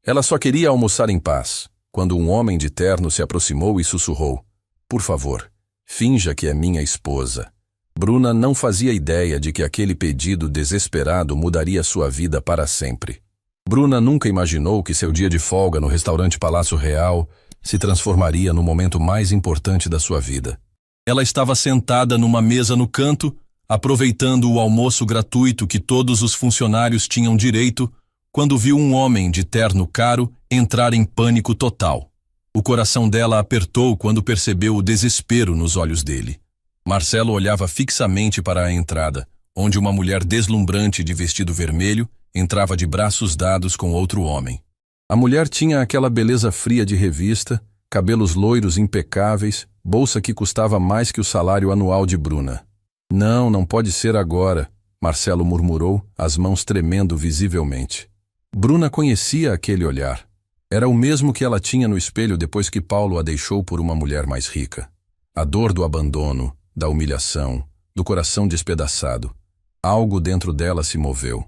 Ela só queria almoçar em paz, quando um homem de terno se aproximou e sussurrou: "Por favor, finja que é minha esposa." Bruna não fazia ideia de que aquele pedido desesperado mudaria sua vida para sempre. Bruna nunca imaginou que seu dia de folga no restaurante Palácio Real se transformaria no momento mais importante da sua vida. Ela estava sentada numa mesa no canto, aproveitando o almoço gratuito que todos os funcionários tinham direito, quando viu um homem de terno caro entrar em pânico total. O coração dela apertou quando percebeu o desespero nos olhos dele. Marcelo olhava fixamente para a entrada, onde uma mulher deslumbrante de vestido vermelho entrava de braços dados com outro homem. A mulher tinha aquela beleza fria de revista, cabelos loiros impecáveis, bolsa que custava mais que o salário anual de Bruna. Não pode ser agora, Marcelo murmurou, as mãos tremendo visivelmente. Bruna conhecia aquele olhar. Era o mesmo que ela tinha no espelho depois que Paulo a deixou por uma mulher mais rica. A dor do abandono, da humilhação, do coração despedaçado. Algo dentro dela se moveu.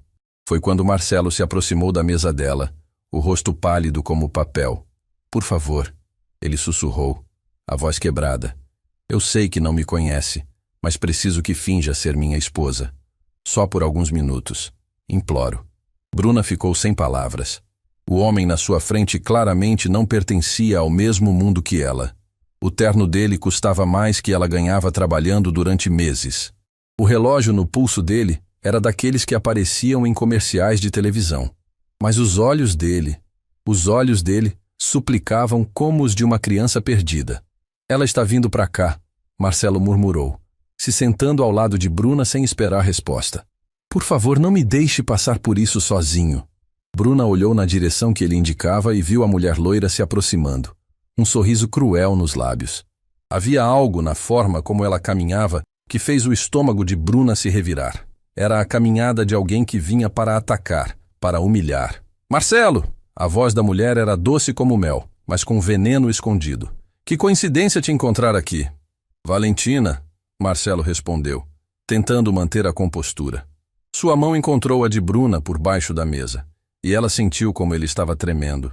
Foi quando Marcelo se aproximou da mesa dela, o rosto pálido como papel. "Por favor," ele sussurrou, a voz quebrada. "Eu sei que não me conhece, mas preciso que finja ser minha esposa. Só por alguns minutos. Imploro." Bruna ficou sem palavras. O homem na sua frente claramente não pertencia ao mesmo mundo que ela. O terno dele custava mais que ela ganhava trabalhando durante meses. O relógio no pulso dele era daqueles que apareciam em comerciais de televisão. Mas os olhos dele suplicavam como os de uma criança perdida. "Ela está vindo para cá," Marcelo murmurou, se sentando ao lado de Bruna sem esperar resposta. "Por favor, não me deixe passar por isso sozinho." Bruna olhou na direção que ele indicava e viu a mulher loira se aproximando. Um sorriso cruel nos lábios. Havia algo na forma como ela caminhava que fez o estômago de Bruna se revirar. Era a caminhada de alguém que vinha para atacar, para humilhar. "Marcelo!" A voz da mulher era doce como mel, mas com veneno escondido. "Que coincidência te encontrar aqui." "Valentina," Marcelo respondeu, tentando manter a compostura. Sua mão encontrou a de Bruna por baixo da mesa, e ela sentiu como ele estava tremendo.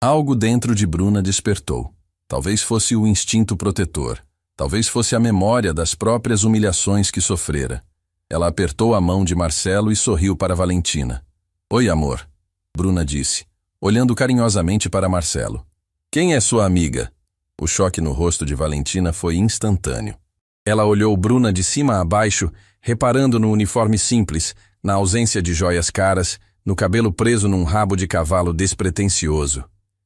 Algo dentro de Bruna despertou. Talvez fosse o instinto protetor. Talvez fosse a memória das próprias humilhações que sofrera. Ela apertou a mão de Marcelo e sorriu para Valentina. "Oi, amor," Bruna disse, olhando carinhosamente para Marcelo. "Quem é sua amiga?" O choque no rosto de Valentina foi instantâneo. Ela olhou Bruna de cima a baixo, reparando no uniforme simples, na ausência de joias caras, no cabelo preso num rabo de cavalo despretensioso.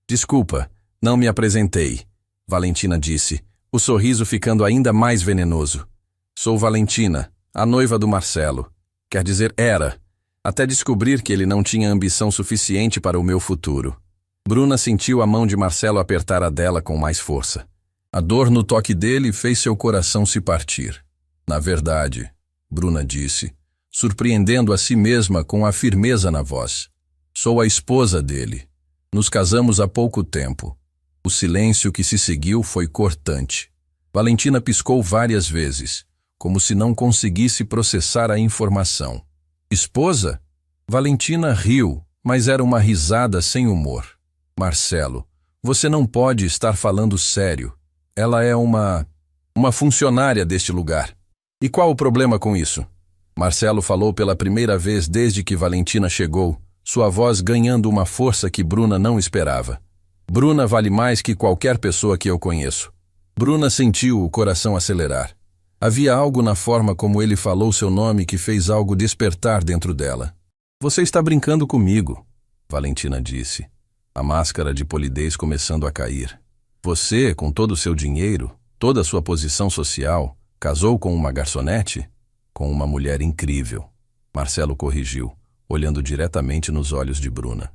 "Desculpa, não me apresentei," Valentina disse, o sorriso ficando ainda mais venenoso. "Sou Valentina, a noiva do Marcelo. Quer dizer, era, até descobrir que ele não tinha ambição suficiente para o meu futuro." Bruna sentiu a mão de Marcelo apertar a dela com mais força. A dor no toque dele fez seu coração se partir. "Na verdade," Bruna disse, surpreendendo a si mesma com a firmeza na voz, "sou a esposa dele. Nos casamos há pouco tempo." O silêncio que se seguiu foi cortante. Valentina piscou várias vezes, como se não conseguisse processar a informação. "Esposa?" Valentina riu, mas era uma risada sem humor. "Marcelo, você não pode estar falando sério. Ela é uma funcionária deste lugar." "E qual o problema com isso?" Marcelo falou pela primeira vez desde que Valentina chegou, sua voz ganhando uma força que Bruna não esperava. "Bruna vale mais que qualquer pessoa que eu conheço." Bruna sentiu o coração acelerar. Havia algo na forma como ele falou seu nome que fez algo despertar dentro dela. "Você está brincando comigo," Valentina disse, a máscara de polidez começando a cair. "Você, com todo o seu dinheiro, toda a sua posição social, casou com uma garçonete? Com uma mulher incrível." Marcelo corrigiu, olhando diretamente nos olhos de Bruna.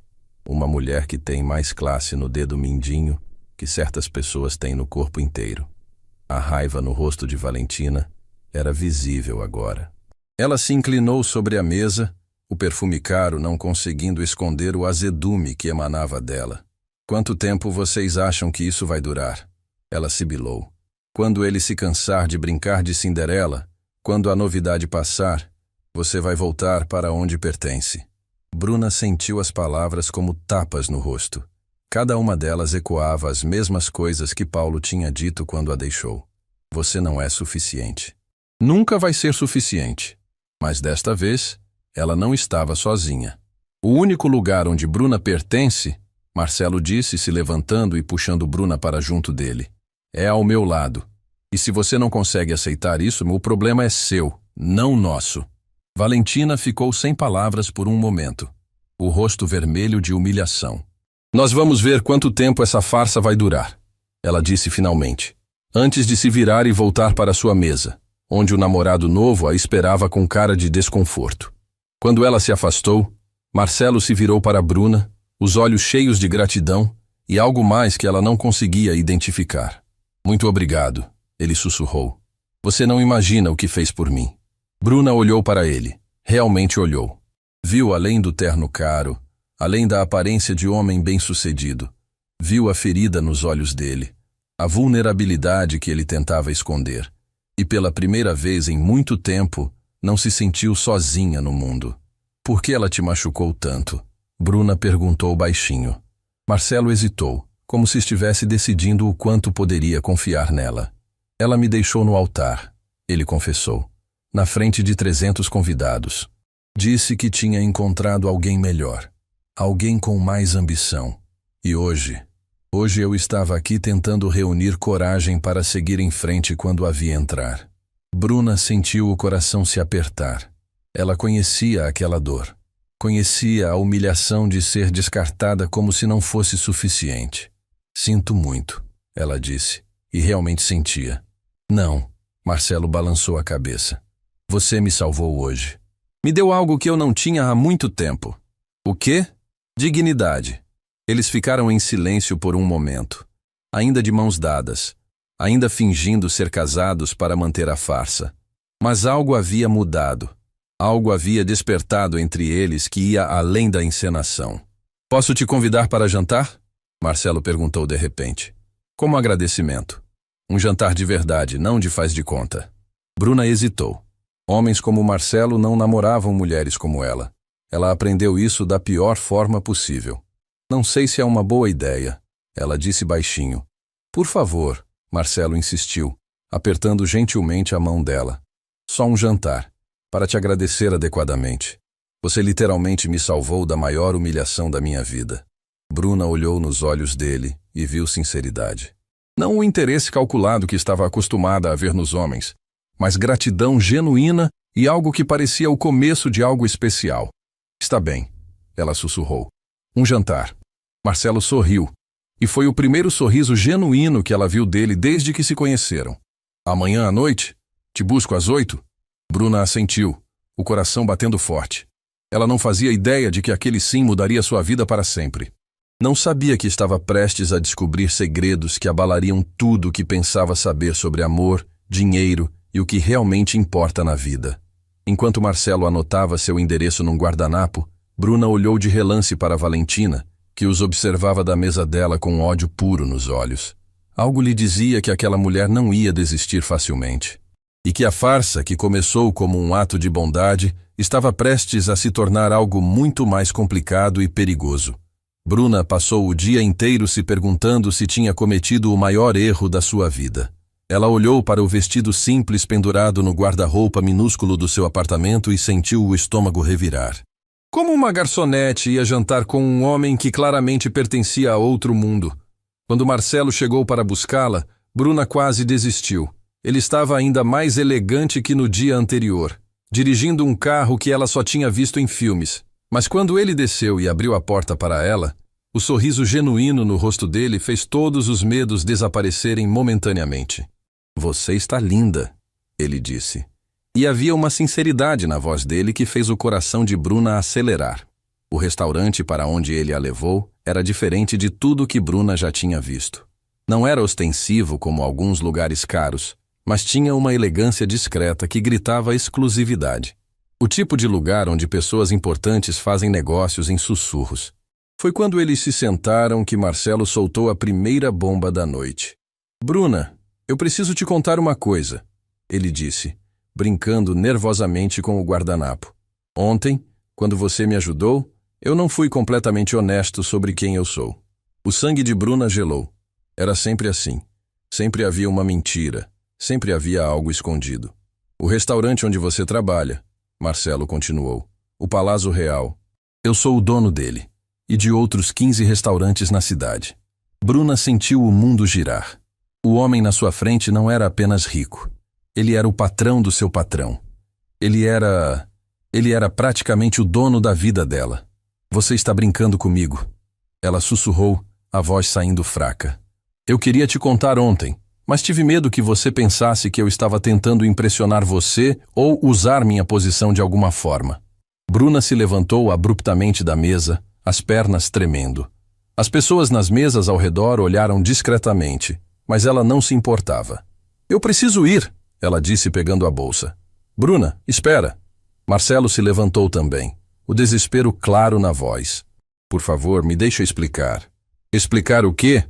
"Uma mulher que tem mais classe no dedo mindinho que certas pessoas têm no corpo inteiro." A raiva no rosto de Valentina era visível agora. Ela se inclinou sobre a mesa, o perfume caro não conseguindo esconder o azedume que emanava dela. "Quanto tempo vocês acham que isso vai durar?" Ela sibilou. "Quando ele se cansar de brincar de Cinderela, quando a novidade passar, você vai voltar para onde pertence." Bruna sentiu as palavras como tapas no rosto. Cada uma delas ecoava as mesmas coisas que Paulo tinha dito quando a deixou. Você não é suficiente. Nunca vai ser suficiente. Mas desta vez, ela não estava sozinha. O único lugar onde Bruna pertence, Marcelo disse, se levantando e puxando Bruna para junto dele, é ao meu lado. E se você não consegue aceitar isso, o problema é seu, não nosso. Valentina ficou sem palavras por um momento, o rosto vermelho de humilhação. Nós vamos ver quanto tempo essa farsa vai durar, ela disse finalmente, antes de se virar e voltar para sua mesa, onde o namorado novo a esperava com cara de desconforto. Quando ela se afastou, Marcelo se virou para Bruna, os olhos cheios de gratidão e algo mais que ela não conseguia identificar. Muito obrigado, ele sussurrou. Você não imagina o que fez por mim. Bruna olhou para ele, realmente olhou. Viu além do terno caro, além da aparência de homem bem-sucedido. Viu a ferida nos olhos dele, a vulnerabilidade que ele tentava esconder. E pela primeira vez em muito tempo, não se sentiu sozinha no mundo. Por que ela te machucou tanto? Bruna perguntou baixinho. Marcelo hesitou, como se estivesse decidindo o quanto poderia confiar nela. Ela me deixou no altar, ele confessou, na frente de 300 convidados. Disse que tinha encontrado alguém melhor, alguém com mais ambição. E hoje eu estava aqui tentando reunir coragem para seguir em frente quando a vi entrar. Bruna sentiu o coração se apertar. Ela conhecia aquela dor. Conhecia a humilhação de ser descartada como se não fosse suficiente. Sinto muito, ela disse, e realmente sentia. Não, Marcelo balançou a cabeça. Você me salvou hoje. Me deu algo que eu não tinha há muito tempo. O quê? Dignidade. Eles ficaram em silêncio por um momento, ainda de mãos dadas, ainda fingindo ser casados para manter a farsa. Mas algo havia mudado. Algo havia despertado entre eles que ia além da encenação. Posso te convidar para jantar? Marcelo perguntou de repente. Como agradecimento. Um jantar de verdade, não de faz de conta. Bruna hesitou. Homens como Marcelo não namoravam mulheres como ela. Ela aprendeu isso da pior forma possível. Não sei se é uma boa ideia, ela disse baixinho. Por favor, Marcelo insistiu, apertando gentilmente a mão dela. Só um jantar, para te agradecer adequadamente. Você literalmente me salvou da maior humilhação da minha vida. Bruna olhou nos olhos dele e viu sinceridade. Não o interesse calculado que estava acostumada a ver nos homens, mas gratidão genuína e algo que parecia o começo de algo especial. Está bem, ela sussurrou. Um jantar. Marcelo sorriu, e foi o primeiro sorriso genuíno que ela viu dele desde que se conheceram. Amanhã à noite? Te busco às 8? Bruna assentiu, o coração batendo forte. Ela não fazia ideia de que aquele sim mudaria sua vida para sempre. Não sabia que estava prestes a descobrir segredos que abalariam tudo o que pensava saber sobre amor, dinheiro e o que realmente importa na vida. Enquanto Marcelo anotava seu endereço num guardanapo, Bruna olhou de relance para Valentina, que os observava da mesa dela com ódio puro nos olhos. Algo lhe dizia que aquela mulher não ia desistir facilmente. E que a farsa, que começou como um ato de bondade, estava prestes a se tornar algo muito mais complicado e perigoso. Bruna passou o dia inteiro se perguntando se tinha cometido o maior erro da sua vida. Ela olhou para o vestido simples pendurado no guarda-roupa minúsculo do seu apartamento e sentiu o estômago revirar. Como uma garçonete ia jantar com um homem que claramente pertencia a outro mundo? Quando Marcelo chegou para buscá-la, Bruna quase desistiu. Ele estava ainda mais elegante que no dia anterior, dirigindo um carro que ela só tinha visto em filmes. Mas quando ele desceu e abriu a porta para ela, o sorriso genuíno no rosto dele fez todos os medos desaparecerem momentaneamente. Você está linda, ele disse. E havia uma sinceridade na voz dele que fez o coração de Bruna acelerar. O restaurante para onde ele a levou era diferente de tudo que Bruna já tinha visto. Não era ostensivo como alguns lugares caros, mas tinha uma elegância discreta que gritava exclusividade. O tipo de lugar onde pessoas importantes fazem negócios em sussurros. Foi quando eles se sentaram que Marcelo soltou a primeira bomba da noite. Bruna, eu preciso te contar uma coisa, ele disse, brincando nervosamente com o guardanapo. Ontem, quando você me ajudou, Eu não fui completamente honesto sobre quem eu sou. O sangue de Bruna gelou. Era sempre assim. Sempre havia uma mentira. Sempre havia algo escondido. O restaurante onde você trabalha, Marcelo continuou. O Palazzo Real. Eu sou o dono dele. E de outros 15 restaurantes na cidade. Bruna sentiu o mundo girar. O homem na sua frente não era apenas rico. Ele era o patrão do seu patrão. Ele era praticamente o dono da vida dela. Você está brincando comigo. Ela sussurrou, a voz saindo fraca. Eu queria te contar ontem, mas tive medo que você pensasse que eu estava tentando impressionar você ou usar minha posição de alguma forma. Bruna se levantou abruptamente da mesa, as pernas tremendo. As pessoas nas mesas ao redor olharam discretamente, mas ela não se importava. Eu preciso ir, ela disse pegando a bolsa. Bruna, espera. Marcelo se levantou também, o desespero claro na voz. Por favor, me deixa explicar. Explicar o quê?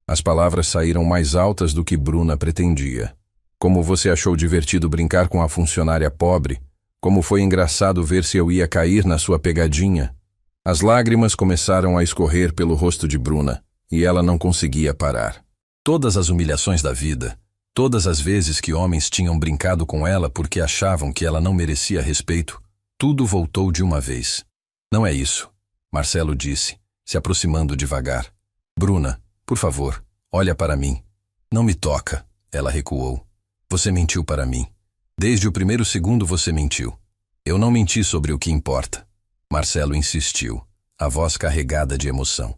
As palavras saíram mais altas do que Bruna pretendia. Como você achou divertido brincar com a funcionária pobre? Como foi engraçado ver se eu ia cair na sua pegadinha? As lágrimas começaram a escorrer pelo rosto de Bruna, e ela não conseguia parar. Todas as humilhações da vida, todas as vezes que homens tinham brincado com ela porque achavam que ela não merecia respeito, tudo voltou de uma vez. Não é isso, Marcelo disse, se aproximando devagar. Bruna, por favor, olha para mim. Não me toca, ela recuou. Você mentiu para mim. Desde o primeiro segundo você mentiu. Eu não menti sobre o que importa. Marcelo insistiu, a voz carregada de emoção.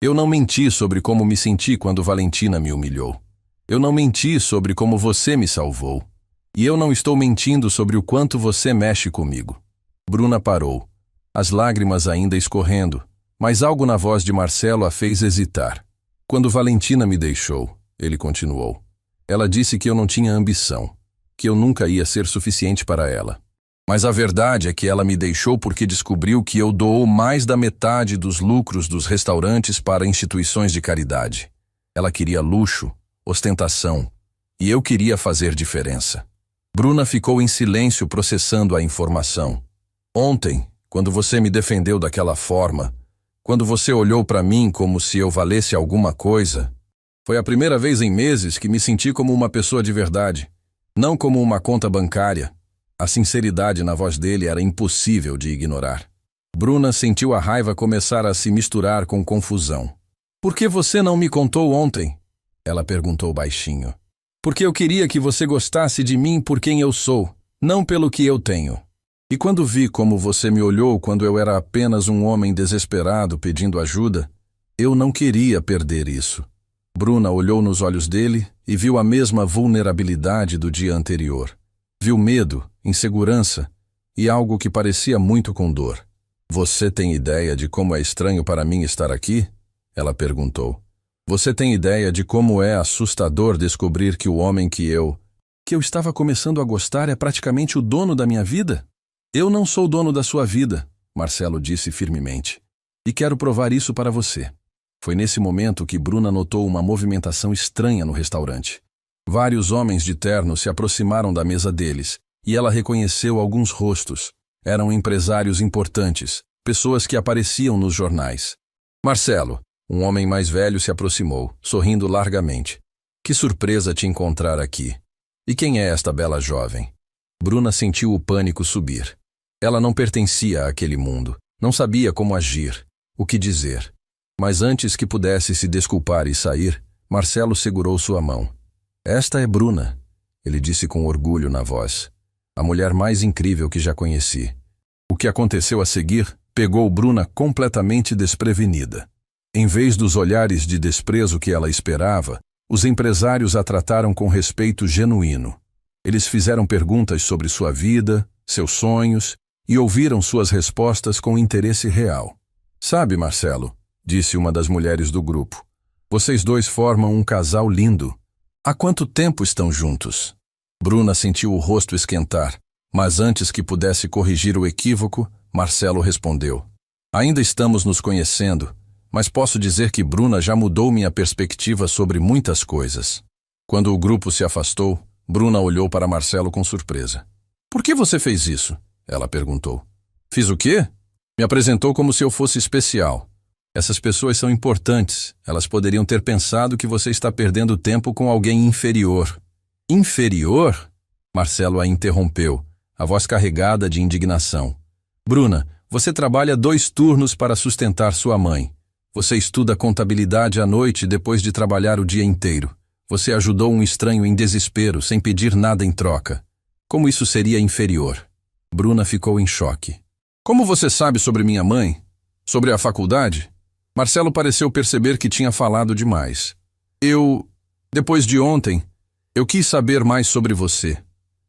Eu não menti sobre como me senti quando Valentina me humilhou. Eu não menti sobre como você me salvou. E eu não estou mentindo sobre o quanto você mexe comigo. Bruna parou, as lágrimas ainda escorrendo, mas algo na voz de Marcelo a fez hesitar. Quando Valentina me deixou, ele continuou. Ela disse que eu não tinha ambição, que eu nunca ia ser suficiente para ela. Mas a verdade é que ela me deixou porque descobriu que eu dou mais da metade dos lucros dos restaurantes para instituições de caridade. Ela queria luxo, ostentação, e eu queria fazer diferença. Bruna ficou em silêncio processando a informação. Ontem, quando você me defendeu daquela forma, quando você olhou para mim como se eu valesse alguma coisa, foi a primeira vez em meses que me senti como uma pessoa de verdade, não como uma conta bancária. A sinceridade na voz dele era impossível de ignorar. Bruna sentiu a raiva começar a se misturar com confusão. Por que você não me contou ontem? Ela perguntou baixinho. Porque eu queria que você gostasse de mim por quem eu sou, não pelo que eu tenho. E quando vi como você me olhou quando eu era apenas um homem desesperado pedindo ajuda, eu não queria perder isso. Bruna olhou nos olhos dele e viu a mesma vulnerabilidade do dia anterior. Viu medo, insegurança e algo que parecia muito com dor. Você tem ideia de como é estranho para mim estar aqui? Ela perguntou. Você tem ideia de como é assustador descobrir que o homem que eu estava começando a gostar é praticamente o dono da minha vida? Eu não sou dono da sua vida, Marcelo disse firmemente. E quero provar isso para você. Foi nesse momento que Bruna notou uma movimentação estranha no restaurante. Vários homens de terno se aproximaram da mesa deles, e ela reconheceu alguns rostos. Eram empresários importantes, pessoas que apareciam nos jornais. Marcelo, um homem mais velho, se aproximou, sorrindo largamente. Que surpresa te encontrar aqui. E quem é esta bela jovem? Bruna sentiu o pânico subir. Ela não pertencia àquele mundo, não sabia como agir, o que dizer. Mas antes que pudesse se desculpar e sair, Marcelo segurou sua mão. Esta é Bruna, ele disse com orgulho na voz. A mulher mais incrível que já conheci. O que aconteceu a seguir pegou Bruna completamente desprevenida. Em vez dos olhares de desprezo que ela esperava, os empresários a trataram com respeito genuíno. Eles fizeram perguntas sobre sua vida, seus sonhos, e ouviram suas respostas com interesse real. Sabe, Marcelo, disse uma das mulheres do grupo, vocês dois formam um casal lindo. Há quanto tempo estão juntos? Bruna sentiu o rosto esquentar, mas antes que pudesse corrigir o equívoco, Marcelo respondeu. Ainda estamos nos conhecendo, mas posso dizer que Bruna já mudou minha perspectiva sobre muitas coisas. Quando o grupo se afastou, Bruna olhou para Marcelo com surpresa. Por que você fez isso? Ela perguntou. Fiz o quê? Me apresentou como se eu fosse especial. Essas pessoas são importantes. Elas poderiam ter pensado que você está perdendo tempo com alguém inferior. Inferior? Marcelo a interrompeu, a voz carregada de indignação. Bruna, você trabalha 2 turnos para sustentar sua mãe. Você estuda contabilidade à noite depois de trabalhar o dia inteiro. Você ajudou um estranho em desespero, sem pedir nada em troca. Como isso seria inferior? Bruna ficou em choque. Como você sabe sobre minha mãe? Sobre a faculdade? Marcelo pareceu perceber que tinha falado demais. Depois de ontem, eu quis saber mais sobre você.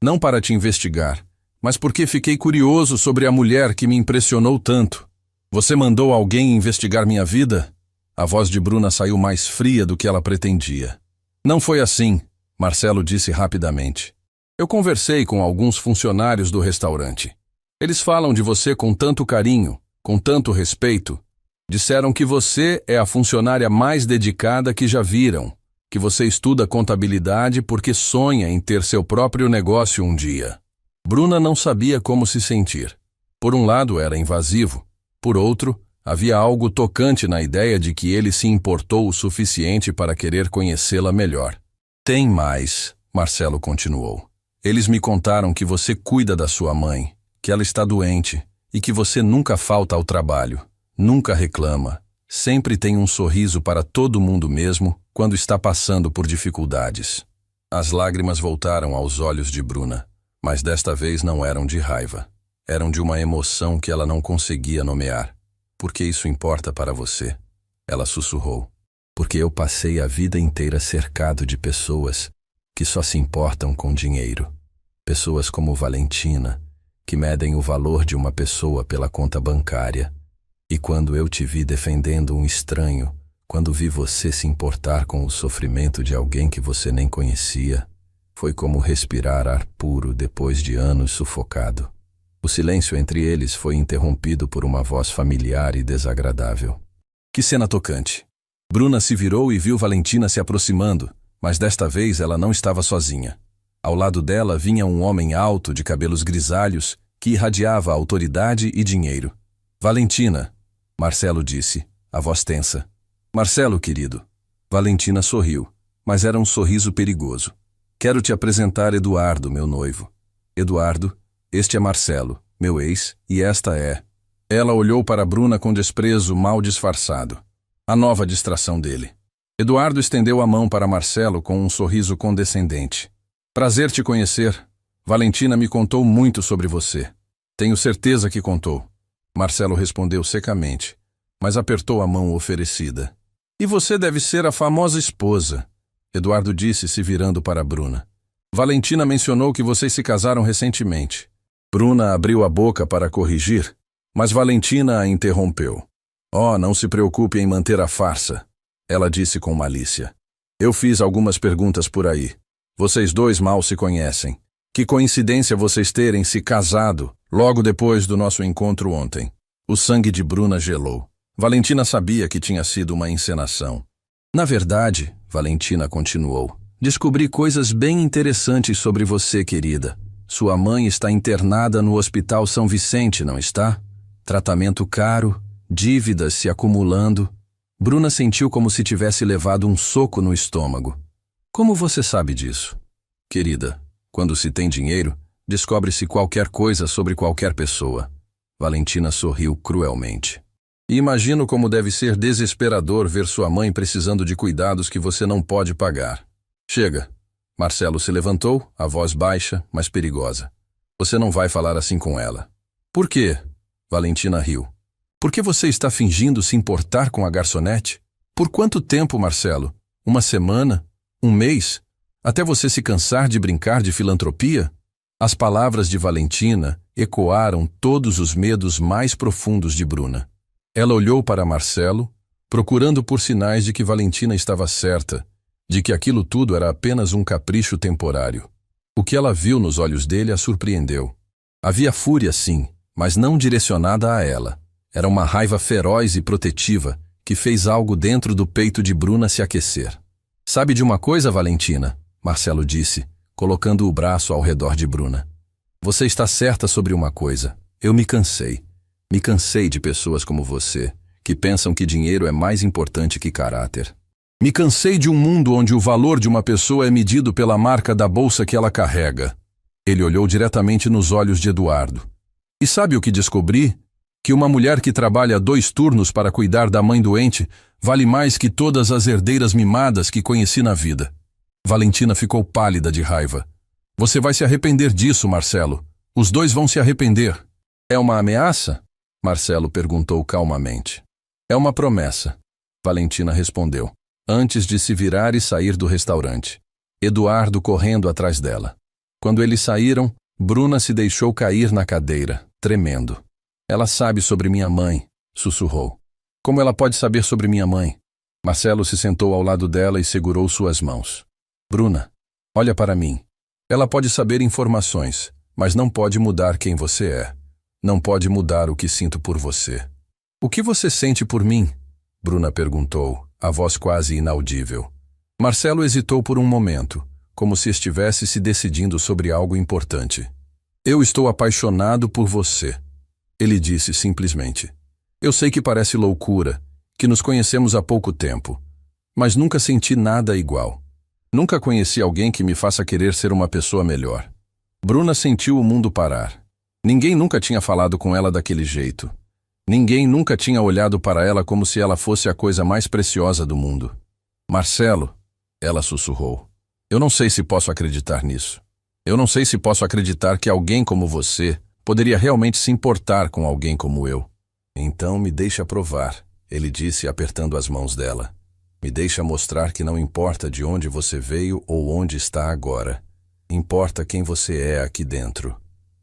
Não para te investigar, mas porque fiquei curioso sobre a mulher que me impressionou tanto. Você mandou alguém investigar minha vida? A voz de Bruna saiu mais fria do que ela pretendia. Não foi assim, Marcelo disse rapidamente. Eu conversei com alguns funcionários do restaurante. Eles falam de você com tanto carinho, com tanto respeito. Disseram que você é a funcionária mais dedicada que já viram, que você estuda contabilidade porque sonha em ter seu próprio negócio um dia. Bruna não sabia como se sentir. Por um lado era invasivo, por outro, havia algo tocante na ideia de que ele se importou o suficiente para querer conhecê-la melhor. Tem mais, Marcelo continuou. Eles me contaram que você cuida da sua mãe, que ela está doente e que você nunca falta ao trabalho. Nunca reclama, sempre tem um sorriso para todo mundo mesmo quando está passando por dificuldades. As lágrimas voltaram aos olhos de Bruna, mas desta vez não eram de raiva. Eram de uma emoção que ela não conseguia nomear. Por que isso importa para você? Ela sussurrou. Porque eu passei a vida inteira cercado de pessoas que só se importam com dinheiro. Pessoas como Valentina, que medem o valor de uma pessoa pela conta bancária. E quando eu te vi defendendo um estranho, quando vi você se importar com o sofrimento de alguém que você nem conhecia, foi como respirar ar puro depois de anos sufocado. O silêncio entre eles foi interrompido por uma voz familiar e desagradável. Que cena tocante! Bruna se virou e viu Valentina se aproximando, mas desta vez ela não estava sozinha. Ao lado dela vinha um homem alto de cabelos grisalhos que irradiava autoridade e dinheiro. Valentina, Marcelo disse, a voz tensa. Marcelo, querido. Valentina sorriu, mas era um sorriso perigoso. Quero te apresentar Eduardo, meu noivo. Eduardo, este é Marcelo, meu ex, e esta é... Ela olhou para Bruna com desprezo mal disfarçado. A nova distração dele. Eduardo estendeu a mão para Marcelo com um sorriso condescendente. Prazer te conhecer. Valentina me contou muito sobre você. Tenho certeza que contou. Marcelo respondeu secamente, mas apertou a mão oferecida. E você deve ser a famosa esposa, Eduardo disse se virando para Bruna. Valentina mencionou que vocês se casaram recentemente. Bruna abriu a boca para corrigir, mas Valentina a interrompeu. Oh, não se preocupe em manter a farsa, ela disse com malícia. Eu fiz algumas perguntas por aí. Vocês dois mal se conhecem. Que coincidência vocês terem se casado logo depois do nosso encontro ontem. O sangue de Bruna gelou. Valentina sabia que tinha sido uma encenação. Na verdade, Valentina continuou, descobri coisas bem interessantes sobre você, querida. Sua mãe está internada no Hospital São Vicente, não está? Tratamento caro, dívidas se acumulando. Bruna sentiu como se tivesse levado um soco no estômago. Como você sabe disso? Querida, quando se tem dinheiro, descobre-se qualquer coisa sobre qualquer pessoa. Valentina sorriu cruelmente. E imagino como deve ser desesperador ver sua mãe precisando de cuidados que você não pode pagar. Chega. Marcelo se levantou, a voz baixa, mas perigosa. Você não vai falar assim com ela. Por quê? Valentina riu. Por que você está fingindo se importar com a garçonete? Por quanto tempo, Marcelo? Uma semana? Um mês? Até você se cansar de brincar de filantropia? As palavras de Valentina ecoaram todos os medos mais profundos de Bruna. Ela olhou para Marcelo, procurando por sinais de que Valentina estava certa, de que aquilo tudo era apenas um capricho temporário. O que ela viu nos olhos dele a surpreendeu. Havia fúria, sim, mas não direcionada a ela. Era uma raiva feroz e protetiva que fez algo dentro do peito de Bruna se aquecer. Sabe de uma coisa, Valentina? Marcelo disse, colocando o braço ao redor de Bruna. Você está certa sobre uma coisa. Eu me cansei. Me cansei de pessoas como você, que pensam que dinheiro é mais importante que caráter. Me cansei de um mundo onde o valor de uma pessoa é medido pela marca da bolsa que ela carrega. Ele olhou diretamente nos olhos de Eduardo. E sabe o que descobri? Que uma mulher que trabalha 2 turnos para cuidar da mãe doente vale mais que todas as herdeiras mimadas que conheci na vida. Valentina ficou pálida de raiva. Você vai se arrepender disso, Marcelo. Os 2 vão se arrepender. É uma ameaça? Marcelo perguntou calmamente. É uma promessa, Valentina respondeu, antes de se virar e sair do restaurante. Eduardo correndo atrás dela. Quando eles saíram, Bruna se deixou cair na cadeira, tremendo. Ela sabe sobre minha mãe, sussurrou. Como ela pode saber sobre minha mãe? Marcelo se sentou ao lado dela e segurou suas mãos. Bruna, olha para mim. Ela pode saber informações, mas não pode mudar quem você é. Não pode mudar o que sinto por você. O que você sente por mim? Bruna perguntou, a voz quase inaudível. Marcelo hesitou por um momento, como se estivesse se decidindo sobre algo importante. Eu estou apaixonado por você. Ele disse simplesmente. Eu sei que parece loucura, que nos conhecemos há pouco tempo, mas nunca senti nada igual. Nunca conheci alguém que me faça querer ser uma pessoa melhor. Bruna sentiu o mundo parar. Ninguém nunca tinha falado com ela daquele jeito. Ninguém nunca tinha olhado para ela como se ela fosse a coisa mais preciosa do mundo. Marcelo, ela sussurrou. Eu não sei se posso acreditar nisso. Eu não sei se posso acreditar que alguém como você poderia realmente se importar com alguém como eu. Então me deixa provar, ele disse apertando as mãos dela. Me deixa mostrar que não importa de onde você veio ou onde está agora. Importa quem você é aqui dentro.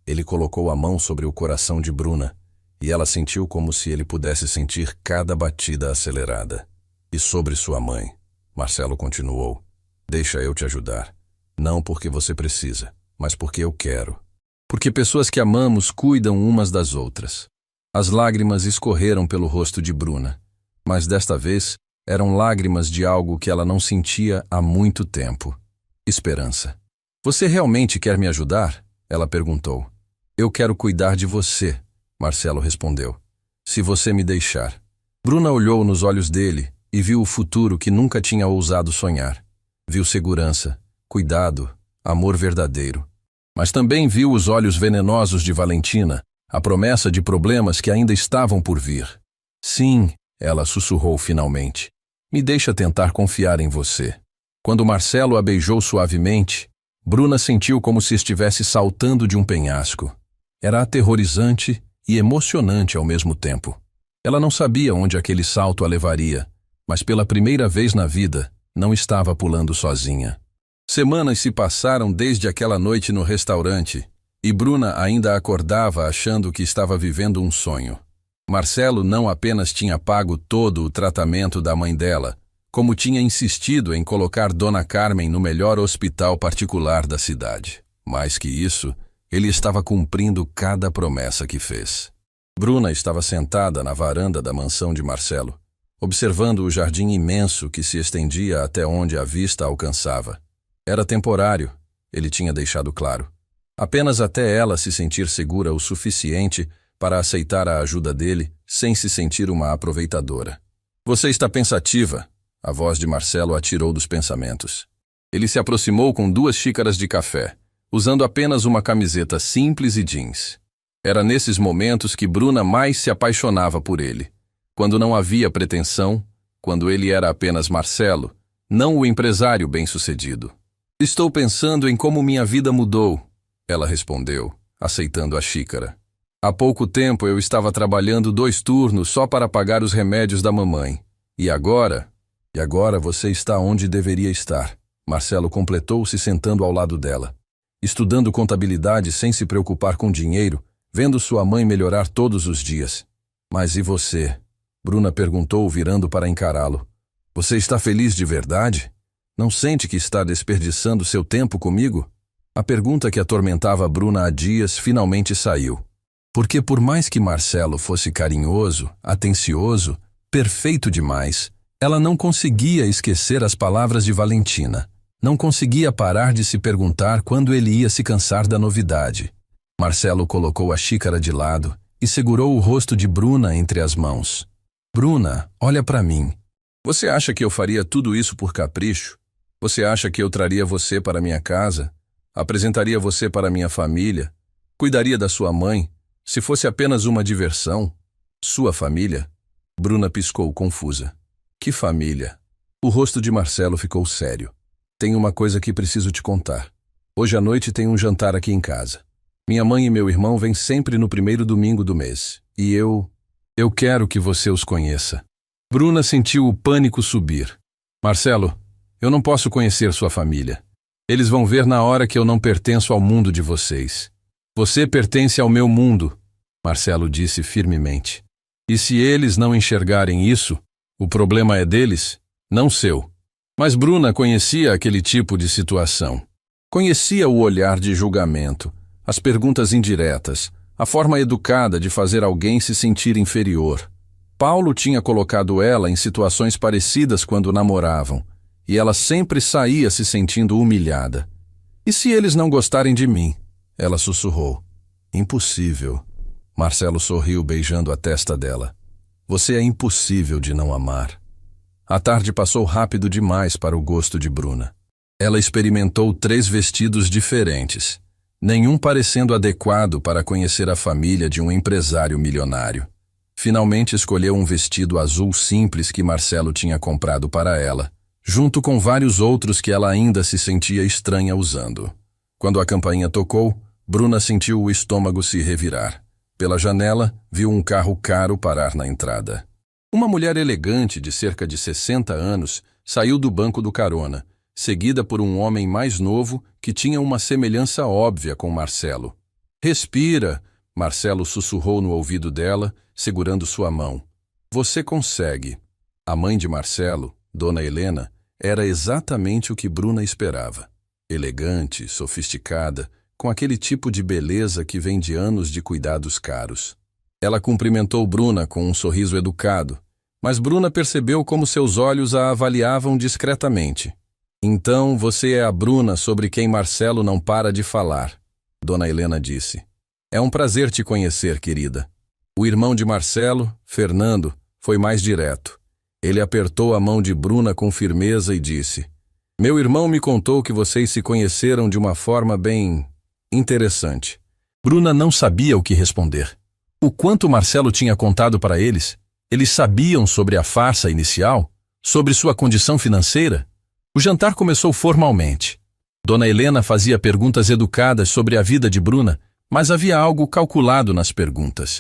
Ele colocou a mão sobre o coração de Bruna, e ela sentiu como se ele pudesse sentir cada batida acelerada. E sobre sua mãe, Marcelo continuou. Deixa eu te ajudar. Não porque você precisa, mas porque eu quero. Porque pessoas que amamos cuidam umas das outras. As lágrimas escorreram pelo rosto de Bruna, mas desta vez eram lágrimas de algo que ela não sentia há muito tempo. Esperança. Você realmente quer me ajudar? Ela perguntou. Eu quero cuidar de você, Marcelo respondeu. Se você me deixar. Bruna olhou nos olhos dele e viu o futuro que nunca tinha ousado sonhar. Viu segurança, cuidado, amor verdadeiro. Mas também viu os olhos venenosos de Valentina, a promessa de problemas que ainda estavam por vir. Sim, ela sussurrou finalmente. Me deixa tentar confiar em você. Quando Marcelo a beijou suavemente, Bruna sentiu como se estivesse saltando de um penhasco. Era aterrorizante e emocionante ao mesmo tempo. Ela não sabia onde aquele salto a levaria, mas pela primeira vez na vida, não estava pulando sozinha. Semanas se passaram desde aquela noite no restaurante, e Bruna ainda acordava achando que estava vivendo um sonho. Marcelo não apenas tinha pago todo o tratamento da mãe dela, como tinha insistido em colocar Dona Carmen no melhor hospital particular da cidade. Mais que isso, ele estava cumprindo cada promessa que fez. Bruna estava sentada na varanda da mansão de Marcelo, observando o jardim imenso que se estendia até onde a vista alcançava. Era temporário, ele tinha deixado claro. Apenas até ela se sentir segura o suficiente para aceitar a ajuda dele sem se sentir uma aproveitadora. Você está pensativa? A voz de Marcelo a tirou dos pensamentos. Ele se aproximou com 2 xícaras de café, usando apenas uma camiseta simples e jeans. Era nesses momentos que Bruna mais se apaixonava por ele. Quando não havia pretensão, quando ele era apenas Marcelo, não o empresário bem-sucedido. Estou pensando em como minha vida mudou, ela respondeu, aceitando a xícara. Há pouco tempo eu estava trabalhando 2 turnos só para pagar os remédios da mamãe. E agora você está onde deveria estar. Marcelo completou se sentando ao lado dela. Estudando contabilidade sem se preocupar com dinheiro, vendo sua mãe melhorar todos os dias. Mas e você? Bruna perguntou virando para encará-lo. Você está feliz de verdade? Não sente que está desperdiçando seu tempo comigo? A pergunta que atormentava Bruna há dias finalmente saiu. Porque por mais que Marcelo fosse carinhoso, atencioso, perfeito demais, ela não conseguia esquecer as palavras de Valentina. Não conseguia parar de se perguntar quando ele ia se cansar da novidade. Marcelo colocou a xícara de lado e segurou o rosto de Bruna entre as mãos. Bruna, olha para mim. Você acha que eu faria tudo isso por capricho? Você acha que eu traria você para minha casa? Apresentaria você para minha família? Cuidaria da sua mãe, se fosse apenas uma diversão? Sua família? Bruna piscou, confusa. Que família? O rosto de Marcelo ficou sério. Tenho uma coisa que preciso te contar. Hoje à noite tem um jantar aqui em casa. Minha mãe e meu irmão vêm sempre no primeiro domingo do mês. E eu quero que você os conheça. Bruna sentiu o pânico subir. Marcelo, eu não posso conhecer sua família. Eles vão ver na hora que eu não pertenço ao mundo de vocês. Você pertence ao meu mundo, Marcelo disse firmemente. E se eles não enxergarem isso, o problema é deles, não seu. Mas Bruna conhecia aquele tipo de situação. Conhecia o olhar de julgamento, as perguntas indiretas, a forma educada de fazer alguém se sentir inferior. Paulo tinha colocado ela em situações parecidas quando namoravam, e ela sempre saía se sentindo humilhada. E se eles não gostarem de mim? Ela sussurrou. Impossível. Marcelo sorriu beijando a testa dela. Você é impossível de não amar. A tarde passou rápido demais para o gosto de Bruna. Ela experimentou 3 vestidos diferentes, nenhum parecendo adequado para conhecer a família de um empresário milionário. Finalmente escolheu um vestido azul simples que Marcelo tinha comprado para ela, junto com vários outros que ela ainda se sentia estranha usando. Quando a campainha tocou, Bruna sentiu o estômago se revirar. Pela janela, viu um carro caro parar na entrada. Uma mulher elegante de cerca de 60 anos saiu do banco do carona, seguida por um homem mais novo que tinha uma semelhança óbvia com Marcelo. Respira, Marcelo sussurrou no ouvido dela, segurando sua mão. Você consegue. A mãe de Marcelo, Dona Helena, era exatamente o que Bruna esperava. Elegante, sofisticada, com aquele tipo de beleza que vem de anos de cuidados caros. Ela cumprimentou Bruna com um sorriso educado, mas Bruna percebeu como seus olhos a avaliavam discretamente. Então você é a Bruna sobre quem Marcelo não para de falar, Dona Helena disse. É um prazer te conhecer, querida. O irmão de Marcelo, Fernando, foi mais direto. Ele apertou a mão de Bruna com firmeza e disse: Meu irmão me contou que vocês se conheceram de uma forma bem interessante. Bruna não sabia o que responder. O quanto Marcelo tinha contado para eles? Eles sabiam sobre a farsa inicial? Sobre sua condição financeira? O jantar começou formalmente. Dona Helena fazia perguntas educadas sobre a vida de Bruna, mas havia algo calculado nas perguntas.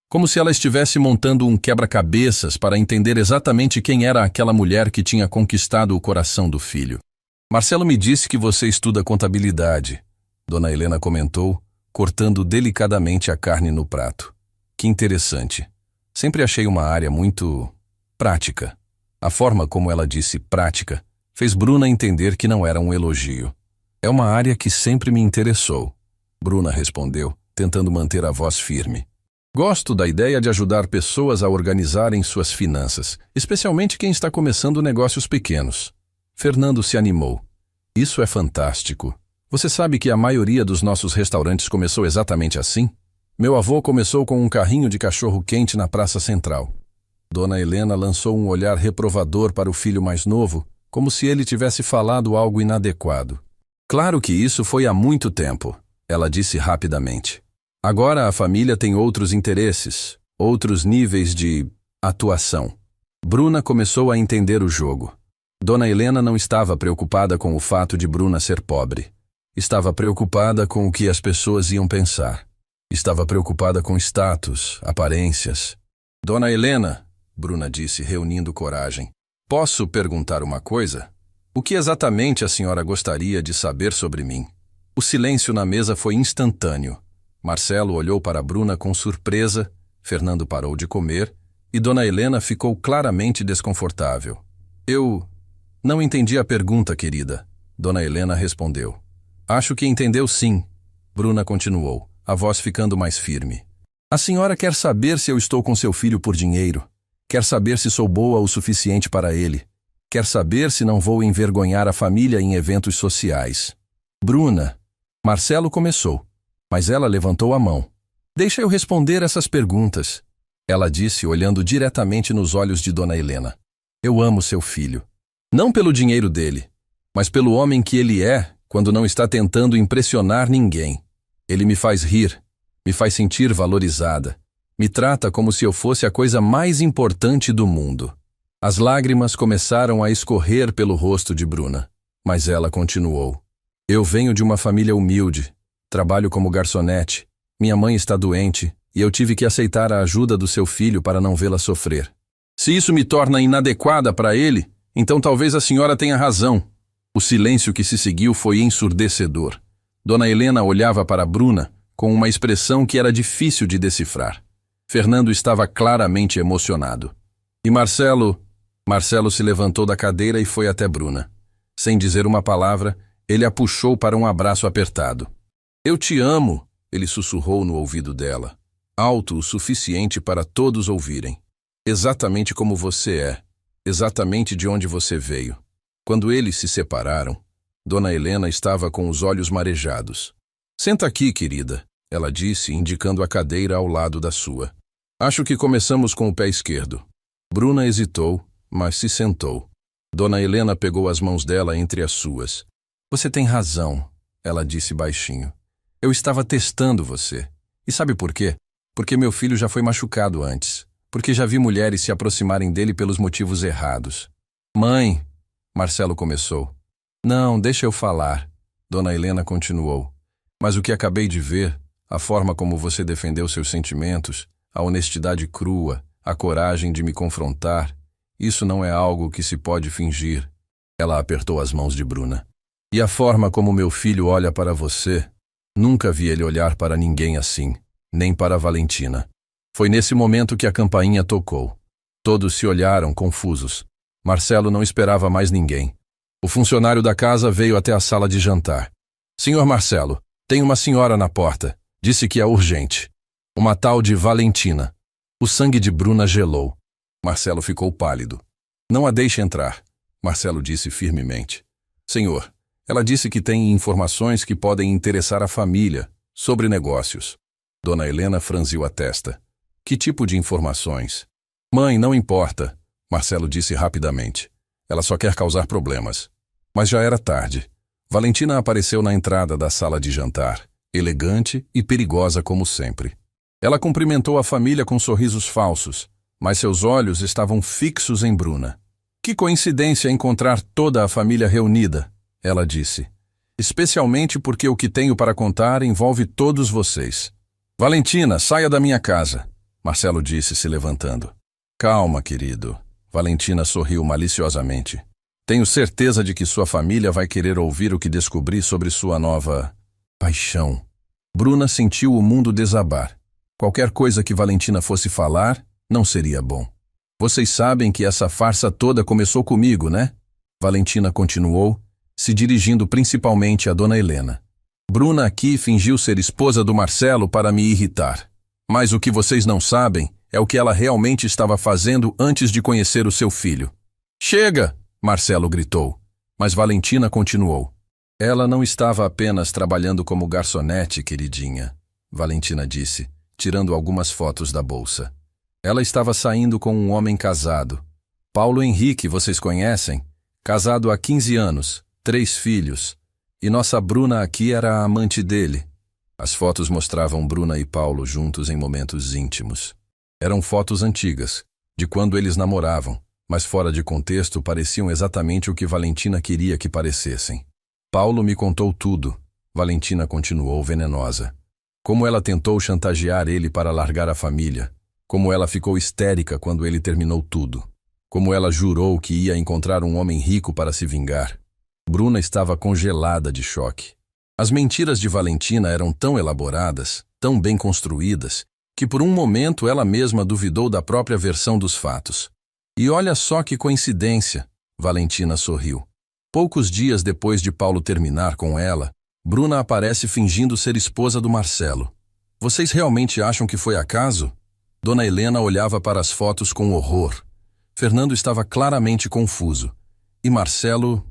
Como se ela estivesse montando um quebra-cabeças para entender exatamente quem era aquela mulher que tinha conquistado o coração do filho. Marcelo me disse que você estuda contabilidade, Dona Helena comentou, cortando delicadamente a carne no prato. Que interessante. Sempre achei uma área muito prática. A forma como ela disse prática fez Bruna entender que não era um elogio. É uma área que sempre me interessou, Bruna respondeu, tentando manter a voz firme. Gosto da ideia de ajudar pessoas a organizarem suas finanças, especialmente quem está começando negócios pequenos. Fernando se animou. Isso é fantástico. Você sabe que a maioria dos nossos restaurantes começou exatamente assim? Meu avô começou com um carrinho de cachorro-quente na Praça Central. Dona Helena lançou um olhar reprovador para o filho mais novo, como se ele tivesse falado algo inadequado. Claro que isso foi há muito tempo, ela disse rapidamente. Agora a família tem outros interesses, outros níveis de atuação. Bruna começou a entender o jogo. Dona Helena não estava preocupada com o fato de Bruna ser pobre. Estava preocupada com o que as pessoas iam pensar. Estava preocupada com status, aparências. Dona Helena, Bruna disse, reunindo coragem, posso perguntar uma coisa? O que exatamente a senhora gostaria de saber sobre mim? O silêncio na mesa foi instantâneo. Marcelo olhou para Bruna com surpresa, Fernando parou de comer e Dona Helena ficou claramente desconfortável. Eu não entendi a pergunta, querida, Dona Helena respondeu. Acho que entendeu sim, Bruna continuou, a voz ficando mais firme. A senhora quer saber se eu estou com seu filho por dinheiro. Quer saber se sou boa o suficiente para ele. Quer saber se não vou envergonhar a família em eventos sociais. Bruna, Marcelo começou, mas ela levantou a mão. Deixa eu responder essas perguntas, ela disse, olhando diretamente nos olhos de Dona Helena. Eu amo seu filho. Não pelo dinheiro dele, mas pelo homem que ele é quando não está tentando impressionar ninguém. Ele me faz rir, me faz sentir valorizada, me trata como se eu fosse a coisa mais importante do mundo. As lágrimas começaram a escorrer pelo rosto de Bruna, mas ela continuou. Eu venho de uma família humilde, trabalho como garçonete, minha mãe está doente e eu tive que aceitar a ajuda do seu filho para não vê-la sofrer. Se isso me torna inadequada para ele, então talvez a senhora tenha razão. O silêncio que se seguiu foi ensurdecedor. Dona Helena olhava para Bruna com uma expressão que era difícil de decifrar. Fernando estava claramente emocionado. E Marcelo se levantou da cadeira e foi até Bruna. Sem dizer uma palavra, ele a puxou para um abraço apertado. Eu te amo, ele sussurrou no ouvido dela, alto o suficiente para todos ouvirem. Exatamente como você é, exatamente de onde você veio. Quando eles se separaram, Dona Helena estava com os olhos marejados. Senta aqui, querida, ela disse, indicando a cadeira ao lado da sua. Acho que começamos com o pé esquerdo. Bruna hesitou, mas se sentou. Dona Helena pegou as mãos dela entre as suas. Você tem razão, ela disse baixinho. Eu estava testando você. E sabe por quê? Porque meu filho já foi machucado antes. Porque já vi mulheres se aproximarem dele pelos motivos errados. Mãe, Marcelo começou. Não, deixa eu falar, Dona Helena continuou. Mas o que acabei de ver, a forma como você defendeu seus sentimentos, a honestidade crua, a coragem de me confrontar, isso não é algo que se pode fingir. Ela apertou as mãos de Bruna. E a forma como meu filho olha para você, nunca vi ele olhar para ninguém assim, nem para Valentina. Foi nesse momento que a campainha tocou. Todos se olharam, confusos. Marcelo não esperava mais ninguém. O funcionário da casa veio até a sala de jantar. Senhor Marcelo, tem uma senhora na porta. Disse que é urgente. Uma tal de Valentina. O sangue de Bruna gelou. Marcelo ficou pálido. Não a deixe entrar, Marcelo disse firmemente. Senhor, ela disse que tem informações que podem interessar a família sobre negócios. Dona Helena franziu a testa. Que tipo de informações? Mãe, não importa, Marcelo disse rapidamente. Ela só quer causar problemas. Mas já era tarde. Valentina apareceu na entrada da sala de jantar, elegante e perigosa como sempre. Ela cumprimentou a família com sorrisos falsos, mas seus olhos estavam fixos em Bruna. Que coincidência encontrar toda a família reunida, ela disse. Especialmente porque o que tenho para contar envolve todos vocês. Valentina, saia da minha casa, Marcelo disse, se levantando. Calma, querido. Valentina sorriu maliciosamente. Tenho certeza de que sua família vai querer ouvir o que descobri sobre sua nova paixão. Bruna sentiu o mundo desabar. Qualquer coisa que Valentina fosse falar, não seria bom. Vocês sabem que essa farsa toda começou comigo, né? Valentina continuou, se dirigindo principalmente a Dona Helena. Bruna aqui fingiu ser esposa do Marcelo para me irritar. Mas o que vocês não sabem é o que ela realmente estava fazendo antes de conhecer o seu filho. Chega! Marcelo gritou. Mas Valentina continuou. Ela não estava apenas trabalhando como garçonete, queridinha, Valentina disse, tirando algumas fotos da bolsa. Ela estava saindo com um homem casado. Paulo Henrique, vocês conhecem? Casado há 15 anos, 3 filhos. E nossa Bruna aqui era a amante dele. As fotos mostravam Bruna e Paulo juntos em momentos íntimos. Eram fotos antigas, de quando eles namoravam, mas fora de contexto pareciam exatamente o que Valentina queria que parecessem. Paulo me contou tudo, Valentina continuou venenosa. Como ela tentou chantagear ele para largar a família, como ela ficou histérica quando ele terminou tudo, como ela jurou que ia encontrar um homem rico para se vingar. Bruna estava congelada de choque. As mentiras de Valentina eram tão elaboradas, tão bem construídas, que por um momento ela mesma duvidou da própria versão dos fatos. E olha só que coincidência, Valentina sorriu. Poucos dias depois de Paulo terminar com ela, Bruna aparece fingindo ser esposa do Marcelo. Vocês realmente acham que foi acaso? Dona Helena olhava para as fotos com horror. Fernando estava claramente confuso. E Marcelo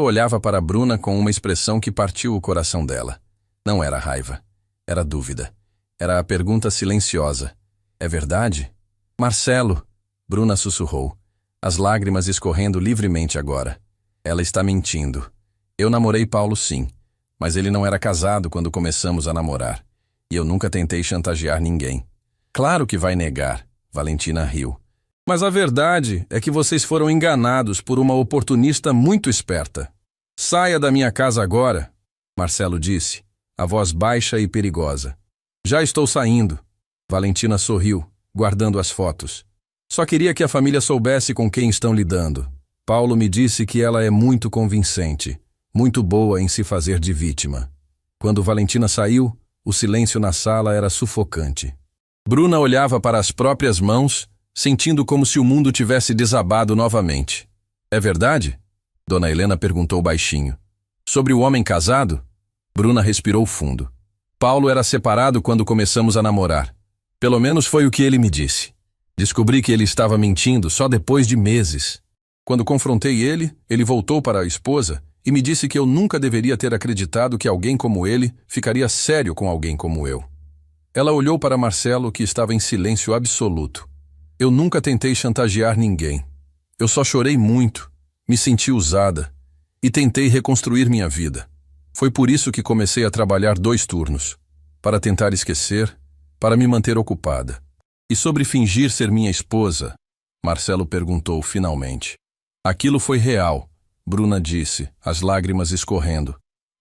olhava para Bruna com uma expressão que partiu o coração dela. Não era raiva, era dúvida. Era a pergunta silenciosa. É verdade? Marcelo, Bruna sussurrou, as lágrimas escorrendo livremente agora. Ela está mentindo. Eu namorei Paulo sim, mas ele não era casado quando começamos a namorar. E eu nunca tentei chantagear ninguém. Claro que vai negar, Valentina riu. Mas a verdade é que vocês foram enganados por uma oportunista muito esperta. Saia da minha casa agora, Marcelo disse, a voz baixa e perigosa. Já estou saindo. Valentina sorriu, guardando as fotos. Só queria que a família soubesse com quem estão lidando. Paulo me disse que ela é muito convincente, muito boa em se fazer de vítima. Quando Valentina saiu, o silêncio na sala era sufocante. Bruna olhava para as próprias mãos, sentindo como se o mundo tivesse desabado novamente. É verdade? Dona Helena perguntou baixinho. Sobre o homem casado? Bruna respirou fundo. Paulo era separado quando começamos a namorar. Pelo menos foi o que ele me disse. Descobri que ele estava mentindo só depois de meses. Quando confrontei ele, ele voltou para a esposa e me disse que eu nunca deveria ter acreditado que alguém como ele ficaria sério com alguém como eu. Ela olhou para Marcelo, que estava em silêncio absoluto. Eu nunca tentei chantagear ninguém. Eu só chorei muito, me senti usada e tentei reconstruir minha vida. Foi por isso que comecei a trabalhar 2 turnos, para tentar esquecer, para me manter ocupada. E sobre fingir ser minha esposa? Marcelo perguntou finalmente. Aquilo foi real, Bruna disse, as lágrimas escorrendo.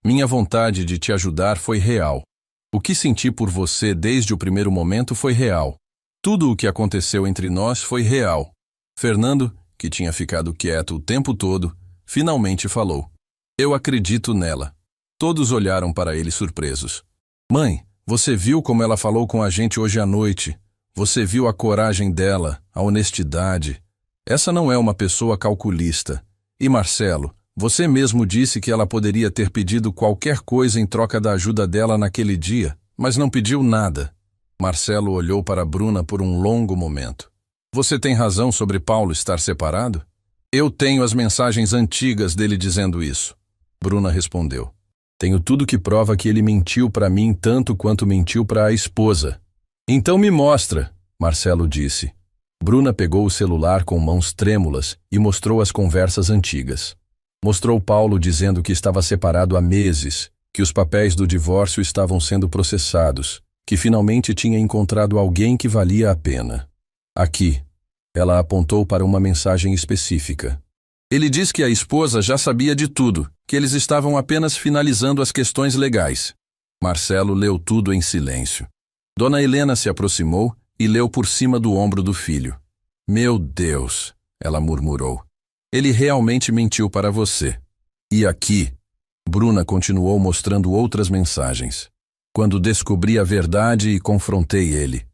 Minha vontade de te ajudar foi real. O que senti por você desde o primeiro momento foi real. Tudo o que aconteceu entre nós foi real. Fernando, que tinha ficado quieto o tempo todo, finalmente falou. Eu acredito nela. Todos olharam para ele surpresos. Mãe, você viu como ela falou com a gente hoje à noite? Você viu a coragem dela, a honestidade. Essa não é uma pessoa calculista. E Marcelo, você mesmo disse que ela poderia ter pedido qualquer coisa em troca da ajuda dela naquele dia, mas não pediu nada. Marcelo olhou para Bruna por um longo momento. Você tem razão sobre Paulo estar separado? Eu tenho as mensagens antigas dele dizendo isso. Bruna respondeu. Tenho tudo que prova que ele mentiu para mim tanto quanto mentiu para a esposa. Então me mostra, Marcelo disse. Bruna pegou o celular com mãos trêmulas e mostrou as conversas antigas. Mostrou Paulo dizendo que estava separado há meses, que os papéis do divórcio estavam sendo processados, que finalmente tinha encontrado alguém que valia a pena. Aqui, ela apontou para uma mensagem específica. Ele diz que a esposa já sabia de tudo, que eles estavam apenas finalizando as questões legais. Marcelo leu tudo em silêncio. Dona Helena se aproximou e leu por cima do ombro do filho. Meu Deus, ela murmurou. Ele realmente mentiu para você. E aqui, Bruna continuou mostrando outras mensagens. Quando descobri a verdade e confrontei ele.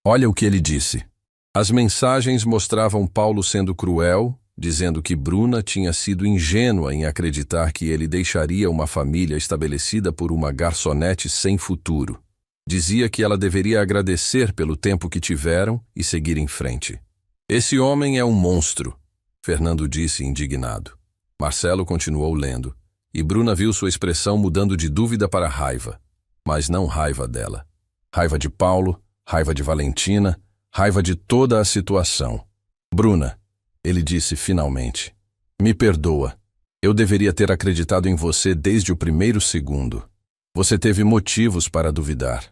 Olha o que ele disse. As mensagens mostravam Paulo sendo cruel, dizendo que Bruna tinha sido ingênua em acreditar que ele deixaria uma família estabelecida por uma garçonete sem futuro. Dizia que ela deveria agradecer pelo tempo que tiveram e seguir em frente. Esse homem é um monstro, Fernando disse indignado. Marcelo continuou lendo, e Bruna viu sua expressão mudando de dúvida para raiva. Mas não raiva dela. Raiva de Paulo, raiva de Valentina, raiva de toda a situação. Bruna, ele disse finalmente, me perdoa. Eu deveria ter acreditado em você desde o primeiro segundo. Você teve motivos para duvidar.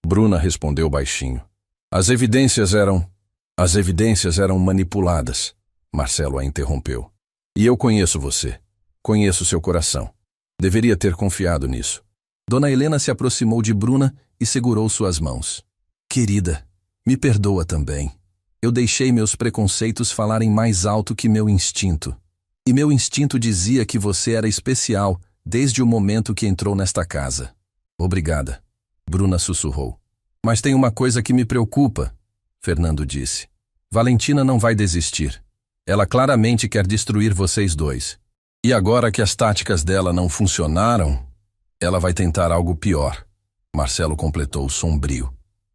Bruna respondeu baixinho. As evidências eram manipuladas. Marcelo a interrompeu. E eu conheço você. Conheço seu coração. Deveria ter confiado nisso. Dona Helena se aproximou de Bruna e segurou suas mãos. Querida, me perdoa também. Eu deixei meus preconceitos falarem mais alto que meu instinto. E meu instinto dizia que você era especial desde o momento que entrou nesta casa. Obrigada. Bruna sussurrou. Mas tem uma coisa que me preocupa, Fernando disse. Valentina não vai desistir. Ela claramente quer destruir vocês dois. E agora que as táticas dela não funcionaram, ela vai tentar algo pior. Marcelo completou sombrio.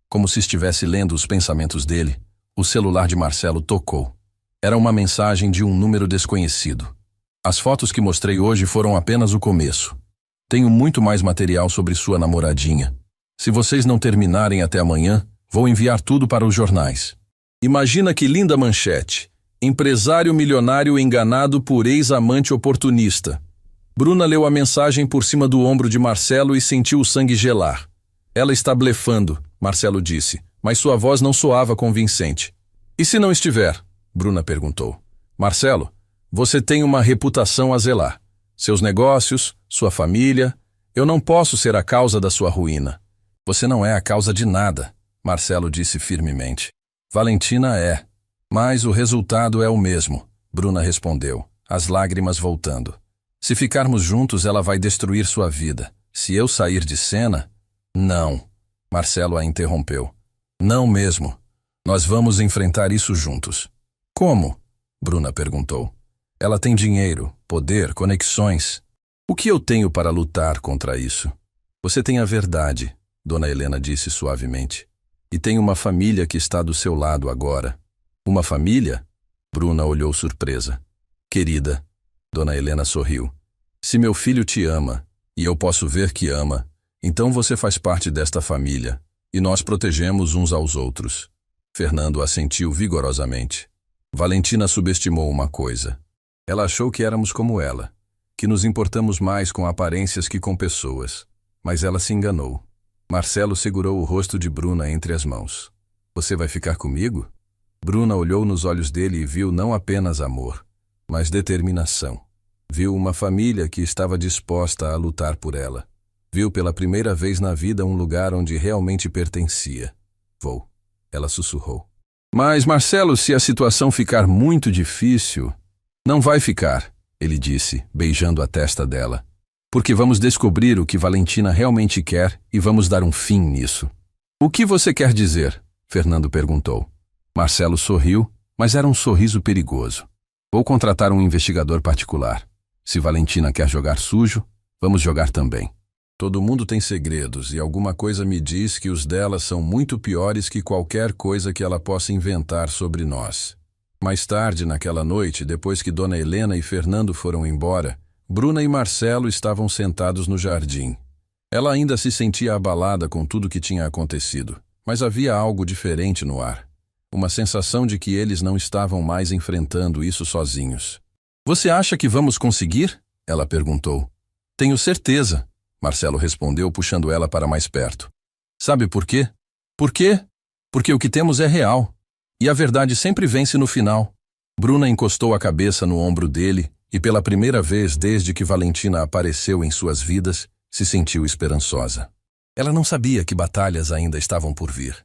Como se estivesse lendo os pensamentos dele, o celular de Marcelo tocou. Era uma mensagem de um número desconhecido. As fotos que mostrei hoje foram apenas o começo. Tenho muito mais material sobre sua namoradinha. Se vocês não terminarem até amanhã, vou enviar tudo para os jornais. Imagina que linda manchete. Empresário milionário enganado por ex-amante oportunista. Bruna leu a mensagem por cima do ombro de Marcelo e sentiu o sangue gelar. Ela está blefando, Marcelo disse, mas sua voz não soava convincente. E se não estiver? Bruna perguntou. Marcelo, você tem uma reputação a zelar. Seus negócios, sua família. Eu não posso ser a causa da sua ruína. Você não é a causa de nada, Marcelo disse firmemente. Valentina é. Mas o resultado é o mesmo, Bruna respondeu, as lágrimas voltando. Se ficarmos juntos, ela vai destruir sua vida. Se eu sair de cena... Não, Marcelo a interrompeu. Não mesmo. Nós vamos enfrentar isso juntos. Como? Bruna perguntou. Ela tem dinheiro, poder, conexões. O que eu tenho para lutar contra isso? Você tem a verdade, Dona Helena disse suavemente. E tem uma família que está do seu lado agora. Uma família? Bruna olhou surpresa. Querida, Dona Helena sorriu. Se meu filho te ama, e eu posso ver que ama, então você faz parte desta família, e nós protegemos uns aos outros. Fernando assentiu vigorosamente. Valentina subestimou uma coisa. Ela achou que éramos como ela, que nos importamos mais com aparências que com pessoas. Mas ela se enganou. Marcelo segurou o rosto de Bruna entre as mãos. Você vai ficar comigo? Bruna olhou nos olhos dele e viu não apenas amor, mas determinação. Viu uma família que estava disposta a lutar por ela. Viu pela primeira vez na vida um lugar onde realmente pertencia. Vou, ela sussurrou. Mas, Marcelo, se a situação ficar muito difícil... Não vai ficar, ele disse, beijando a testa dela. Porque vamos descobrir o que Valentina realmente quer e vamos dar um fim nisso. O que você quer dizer? Fernando perguntou. Marcelo sorriu, mas era um sorriso perigoso. Vou contratar um investigador particular. Se Valentina quer jogar sujo, vamos jogar também. Todo mundo tem segredos e alguma coisa me diz que os dela são muito piores que qualquer coisa que ela possa inventar sobre nós. Mais tarde, naquela noite, depois que Dona Helena e Fernando foram embora, Bruna e Marcelo estavam sentados no jardim. Ela ainda se sentia abalada com tudo que tinha acontecido, mas havia algo diferente no ar. Uma sensação de que eles não estavam mais enfrentando isso sozinhos. Você acha que vamos conseguir? Ela perguntou. Tenho certeza, Marcelo respondeu, puxando ela para mais perto. Sabe por quê? Por quê? Porque o que temos é real. E a verdade sempre vence no final. Bruna encostou a cabeça no ombro dele e pela primeira vez desde que Valentina apareceu em suas vidas, se sentiu esperançosa. Ela não sabia que batalhas ainda estavam por vir,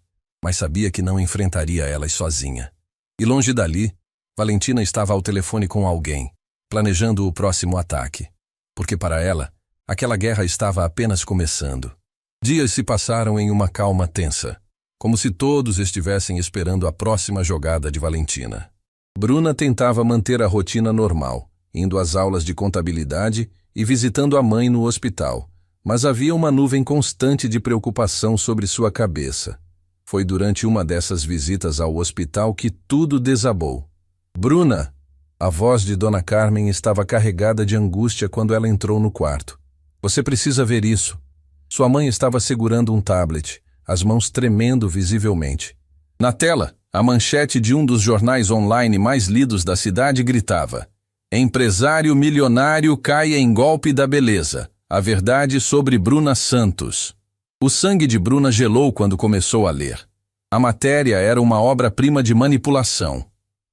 mas sabia que não enfrentaria elas sozinha. E longe dali, Valentina estava ao telefone com alguém, planejando o próximo ataque. Porque para ela, aquela guerra estava apenas começando. Dias se passaram em uma calma tensa, como se todos estivessem esperando a próxima jogada de Valentina. Bruna tentava manter a rotina normal, indo às aulas de contabilidade e visitando a mãe no hospital, mas havia uma nuvem constante de preocupação sobre sua cabeça. Foi durante uma dessas visitas ao hospital que tudo desabou. Bruna! A voz de Dona Carmen estava carregada de angústia quando ela entrou no quarto. Você precisa ver isso. Sua mãe estava segurando um tablet, as mãos tremendo visivelmente. Na tela, a manchete de um dos jornais online mais lidos da cidade gritava: Empresário milionário cai em golpe da beleza. A verdade sobre Bruna Santos. O sangue de Bruna gelou quando começou a ler. A matéria era uma obra-prima de manipulação.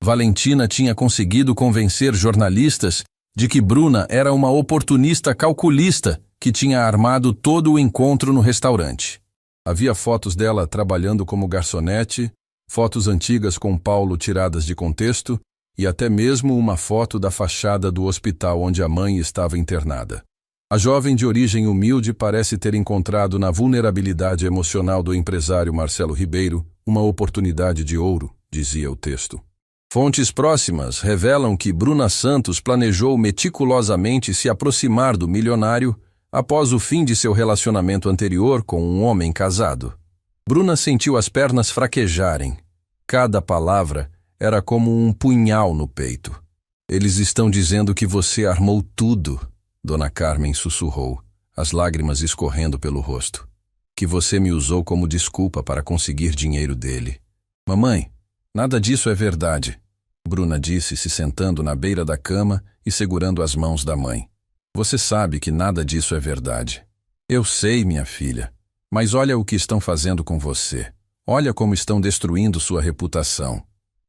Valentina tinha conseguido convencer jornalistas de que Bruna era uma oportunista calculista que tinha armado todo o encontro no restaurante. Havia fotos dela trabalhando como garçonete, fotos antigas com Paulo tiradas de contexto e até mesmo uma foto da fachada do hospital onde a mãe estava internada. A jovem de origem humilde parece ter encontrado na vulnerabilidade emocional do empresário Marcelo Ribeiro uma oportunidade de ouro, dizia o texto. Fontes próximas revelam que Bruna Santos planejou meticulosamente se aproximar do milionário após o fim de seu relacionamento anterior com um homem casado. Bruna sentiu as pernas fraquejarem. Cada palavra era como um punhal no peito. Eles estão dizendo que você armou tudo, Dona Carmen sussurrou, as lágrimas escorrendo pelo rosto. Que você me usou como desculpa para conseguir dinheiro dele. Mamãe, nada disso é verdade, Bruna disse, se sentando na beira da cama e segurando as mãos da mãe. Você sabe que nada disso é verdade. Eu sei, minha filha, mas olha o que estão fazendo com você. Olha como estão destruindo sua reputação.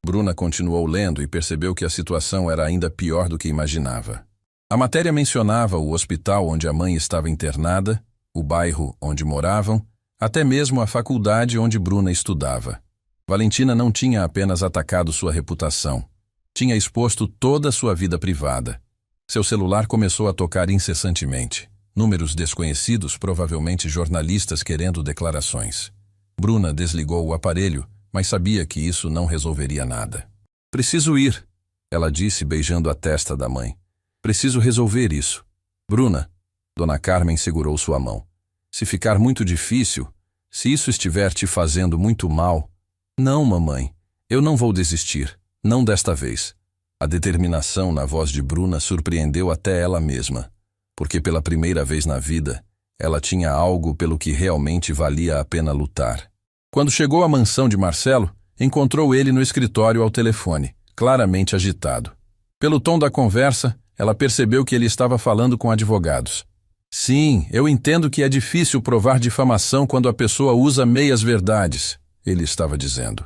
Bruna continuou lendo e percebeu que a situação era ainda pior do que imaginava. A matéria mencionava o hospital onde a mãe estava internada, o bairro onde moravam, até mesmo a faculdade onde Bruna estudava. Valentina não tinha apenas atacado sua reputação, tinha exposto toda a sua vida privada. Seu celular começou a tocar incessantemente. Números desconhecidos, provavelmente jornalistas querendo declarações. Bruna desligou o aparelho, mas sabia que isso não resolveria nada. Preciso ir, ela disse, beijando a testa da mãe. Preciso resolver isso. Bruna, Dona Carmen segurou sua mão. Se ficar muito difícil, se isso estiver te fazendo muito mal... Não, mamãe, eu não vou desistir, não desta vez. A determinação na voz de Bruna surpreendeu até ela mesma, porque pela primeira vez na vida, ela tinha algo pelo que realmente valia a pena lutar. Quando chegou à mansão de Marcelo, encontrou ele no escritório ao telefone, claramente agitado. Pelo tom da conversa, ela percebeu que ele estava falando com advogados. Sim, eu entendo que é difícil provar difamação quando a pessoa usa meias-verdades, ele estava dizendo.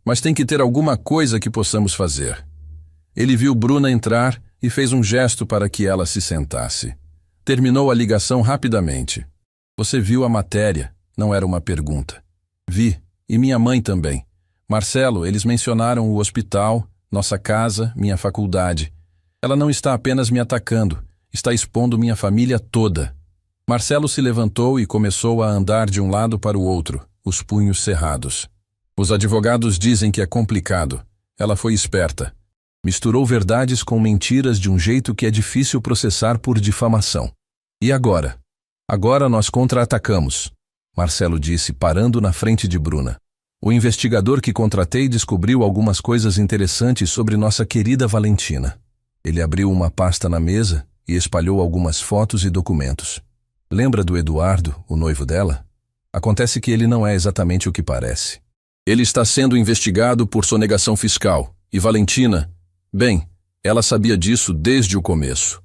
Mas tem que ter alguma coisa que possamos fazer. Ele viu Bruna entrar e fez um gesto para que ela se sentasse. Terminou a ligação rapidamente. Você viu a matéria, não era uma pergunta. Vi, e minha mãe também. Marcelo, eles mencionaram o hospital, nossa casa, minha faculdade. Ela não está apenas me atacando, está expondo minha família toda. Marcelo se levantou e começou a andar de um lado para o outro, os punhos cerrados. Os advogados dizem que é complicado. Ela foi esperta. Misturou verdades com mentiras de um jeito que é difícil processar por difamação. E agora? Agora nós contra-atacamos, Marcelo disse, parando na frente de Bruna. O investigador que contratei descobriu algumas coisas interessantes sobre nossa querida Valentina. Ele abriu uma pasta na mesa e espalhou algumas fotos e documentos. Lembra do Eduardo, o noivo dela? Acontece que ele não é exatamente o que parece. Ele está sendo investigado por sonegação fiscal. E Valentina, bem, ela sabia disso desde o começo.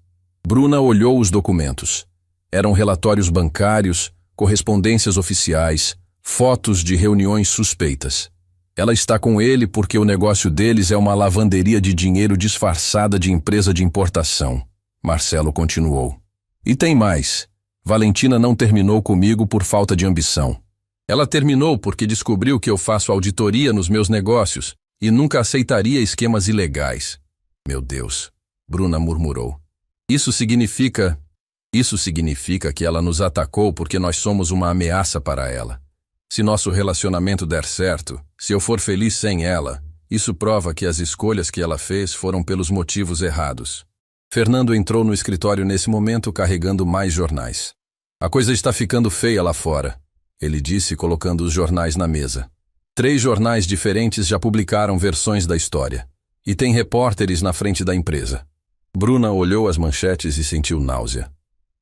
Bruna olhou os documentos. Eram relatórios bancários, correspondências oficiais, fotos de reuniões suspeitas. Ela está com ele porque o negócio deles é uma lavanderia de dinheiro disfarçada de empresa de importação. Marcelo continuou. E tem mais. Valentina não terminou comigo por falta de ambição. Ela terminou porque descobriu que eu faço auditoria nos meus negócios e nunca aceitaria esquemas ilegais. Meu Deus, Bruna murmurou. Isso significa que ela nos atacou porque nós somos uma ameaça para ela. Se nosso relacionamento der certo, se eu for feliz sem ela, isso prova que as escolhas que ela fez foram pelos motivos errados. Fernando entrou no escritório nesse momento carregando mais jornais. A coisa está ficando feia lá fora, ele disse, colocando os jornais na mesa. 3 jornais diferentes já publicaram versões da história. E tem repórteres na frente da empresa. Bruna olhou as manchetes e sentiu náusea.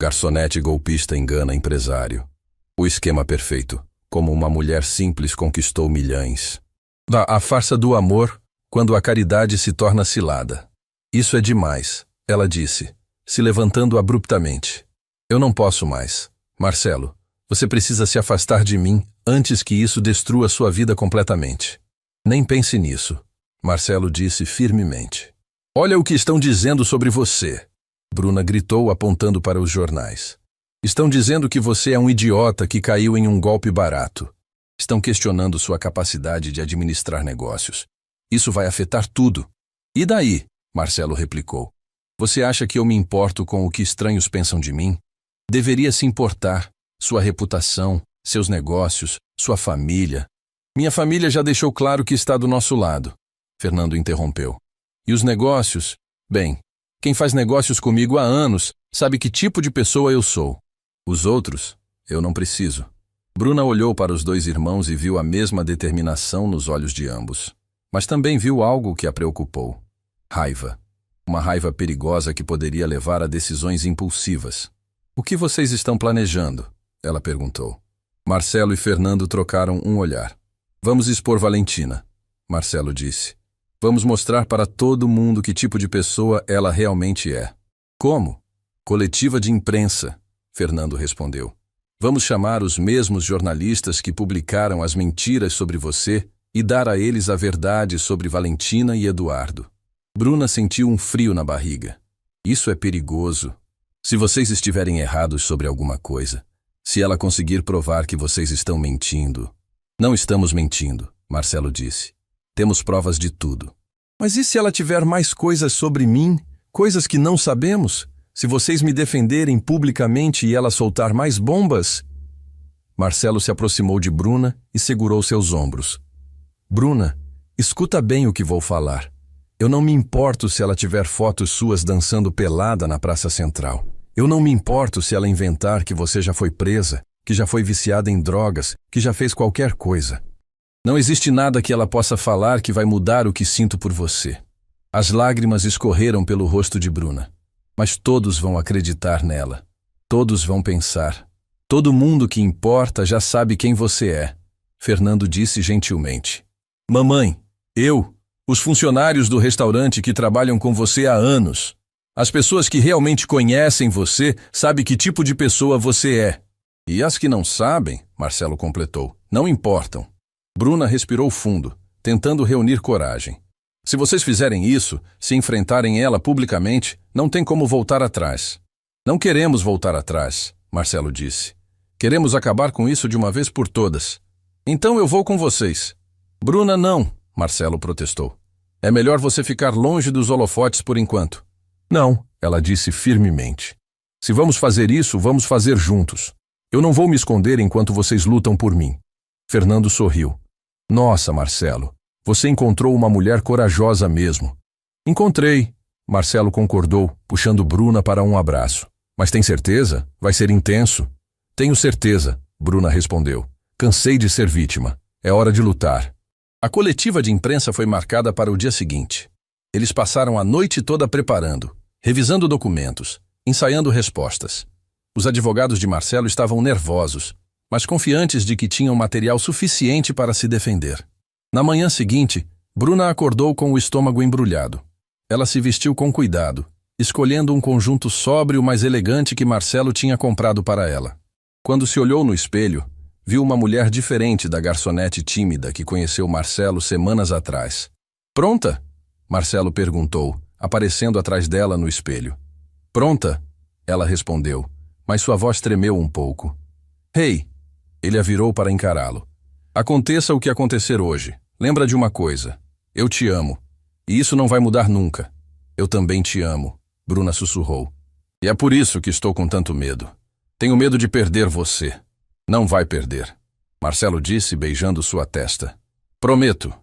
Garçonete golpista engana empresário. O esquema perfeito. Como uma mulher simples conquistou milhões. A farsa do amor, quando a caridade se torna cilada. Isso é demais, ela disse, se levantando abruptamente. Eu não posso mais. Marcelo, você precisa se afastar de mim antes que isso destrua sua vida completamente. Nem pense nisso, Marcelo disse firmemente. Olha o que estão dizendo sobre você, Bruna gritou apontando para os jornais. Estão dizendo que você é um idiota que caiu em um golpe barato. Estão questionando sua capacidade de administrar negócios. Isso vai afetar tudo. E daí? Marcelo replicou. Você acha que eu me importo com o que estranhos pensam de mim? Deveria se importar. Sua reputação, seus negócios, sua família. Minha família já deixou claro que está do nosso lado. Fernando interrompeu. E os negócios? Bem, quem faz negócios comigo há anos sabe que tipo de pessoa eu sou. Os outros, eu não preciso. Bruna olhou para os 2 irmãos e viu a mesma determinação nos olhos de ambos. Mas também viu algo que a preocupou. Raiva. Uma raiva perigosa que poderia levar a decisões impulsivas. O que vocês estão planejando? Ela perguntou. Marcelo e Fernando trocaram um olhar. Vamos expor Valentina, Marcelo disse. Vamos mostrar para todo mundo que tipo de pessoa ela realmente é. Como? Coletiva de imprensa, Fernando respondeu. Vamos chamar os mesmos jornalistas que publicaram as mentiras sobre você e dar a eles a verdade sobre Valentina e Eduardo. Bruna sentiu um frio na barriga. Isso é perigoso. Se vocês estiverem errados sobre alguma coisa, se ela conseguir provar que vocês estão mentindo... Não estamos mentindo, Marcelo disse. Temos provas de tudo. Mas e se ela tiver mais coisas sobre mim, coisas que não sabemos? Se vocês me defenderem publicamente e ela soltar mais bombas? Marcelo se aproximou de Bruna e segurou seus ombros. Bruna, escuta bem o que vou falar. Eu não me importo se ela tiver fotos suas dançando pelada na Praça Central. Eu não me importo se ela inventar que você já foi presa, que já foi viciada em drogas, que já fez qualquer coisa. Não existe nada que ela possa falar que vai mudar o que sinto por você. As lágrimas escorreram pelo rosto de Bruna. Mas todos vão acreditar nela. Todos vão pensar. Todo mundo que importa já sabe quem você é. Fernando disse gentilmente. Mamãe, os funcionários do restaurante que trabalham com você há anos. As pessoas que realmente conhecem você sabem que tipo de pessoa você é. E as que não sabem, Marcelo completou, não importam. Bruna respirou fundo, tentando reunir coragem. Se vocês fizerem isso, se enfrentarem ela publicamente, não tem como voltar atrás. Não queremos voltar atrás, Marcelo disse. Queremos acabar com isso de uma vez por todas. Então eu vou com vocês. Bruna, não, Marcelo protestou. É melhor você ficar longe dos holofotes por enquanto. Não, ela disse firmemente. Se vamos fazer isso, vamos fazer juntos. Eu não vou me esconder enquanto vocês lutam por mim. Fernando sorriu. Nossa, Marcelo, você encontrou uma mulher corajosa mesmo. Encontrei, Marcelo concordou, puxando Bruna para um abraço. Mas tem certeza? Vai ser intenso. Tenho certeza, Bruna respondeu. Cansei de ser vítima. É hora de lutar. A coletiva de imprensa foi marcada para o dia seguinte. Eles passaram a noite toda preparando, revisando documentos, ensaiando respostas. Os advogados de Marcelo estavam nervosos, mas confiantes de que tinham material suficiente para se defender. Na manhã seguinte, Bruna acordou com o estômago embrulhado. Ela se vestiu com cuidado, escolhendo um conjunto sóbrio mais elegante que Marcelo tinha comprado para ela. Quando se olhou no espelho, viu uma mulher diferente da garçonete tímida que conheceu Marcelo semanas atrás. Pronta? Marcelo perguntou, aparecendo atrás dela no espelho. Pronta? Ela respondeu, mas sua voz tremeu um pouco. Hey! Ele a virou para encará-lo. Aconteça o que acontecer hoje. Lembra de uma coisa. Eu te amo. E isso não vai mudar nunca. Eu também te amo, Bruna sussurrou. E é por isso que estou com tanto medo. Tenho medo de perder você. Não vai perder, Marcelo disse, beijando sua testa. Prometo.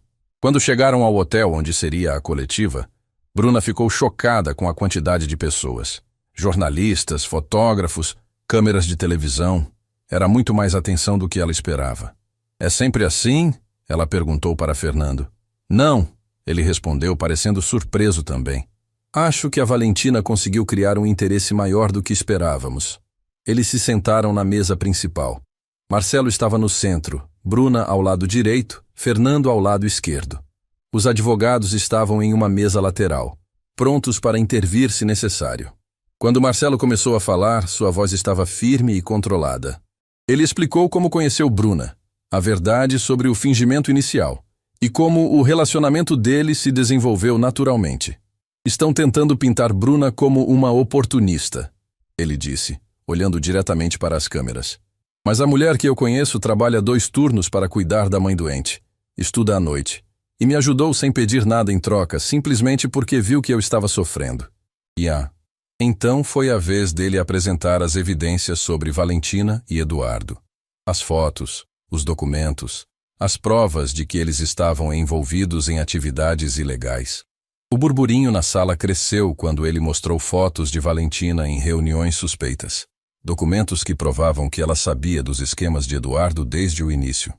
Quando chegaram ao hotel onde seria a coletiva, Bruna ficou chocada com a quantidade de pessoas. Jornalistas, fotógrafos, câmeras de televisão. Era muito mais atenção do que ela esperava. É sempre assim? Ela perguntou para Fernando. Não, ele respondeu, parecendo surpreso também. Acho que a Valentina conseguiu criar um interesse maior do que esperávamos. Eles se sentaram na mesa principal. Marcelo estava no centro, Bruna ao lado direito, Fernando ao lado esquerdo. Os advogados estavam em uma mesa lateral, prontos para intervir se necessário. Quando Marcelo começou a falar, sua voz estava firme e controlada. Ele explicou como conheceu Bruna, a verdade sobre o fingimento inicial, e como o relacionamento deles se desenvolveu naturalmente. Estão tentando pintar Bruna como uma oportunista, ele disse, olhando diretamente para as câmeras. Mas a mulher que eu conheço trabalha 2 turnos para cuidar da mãe doente, estuda à noite, e me ajudou sem pedir nada em troca, simplesmente porque viu que eu estava sofrendo. Então foi a vez dele apresentar as evidências sobre Valentina e Eduardo. As fotos, os documentos, as provas de que eles estavam envolvidos em atividades ilegais. O burburinho na sala cresceu quando ele mostrou fotos de Valentina em reuniões suspeitas. Documentos que provavam que ela sabia dos esquemas de Eduardo desde o início.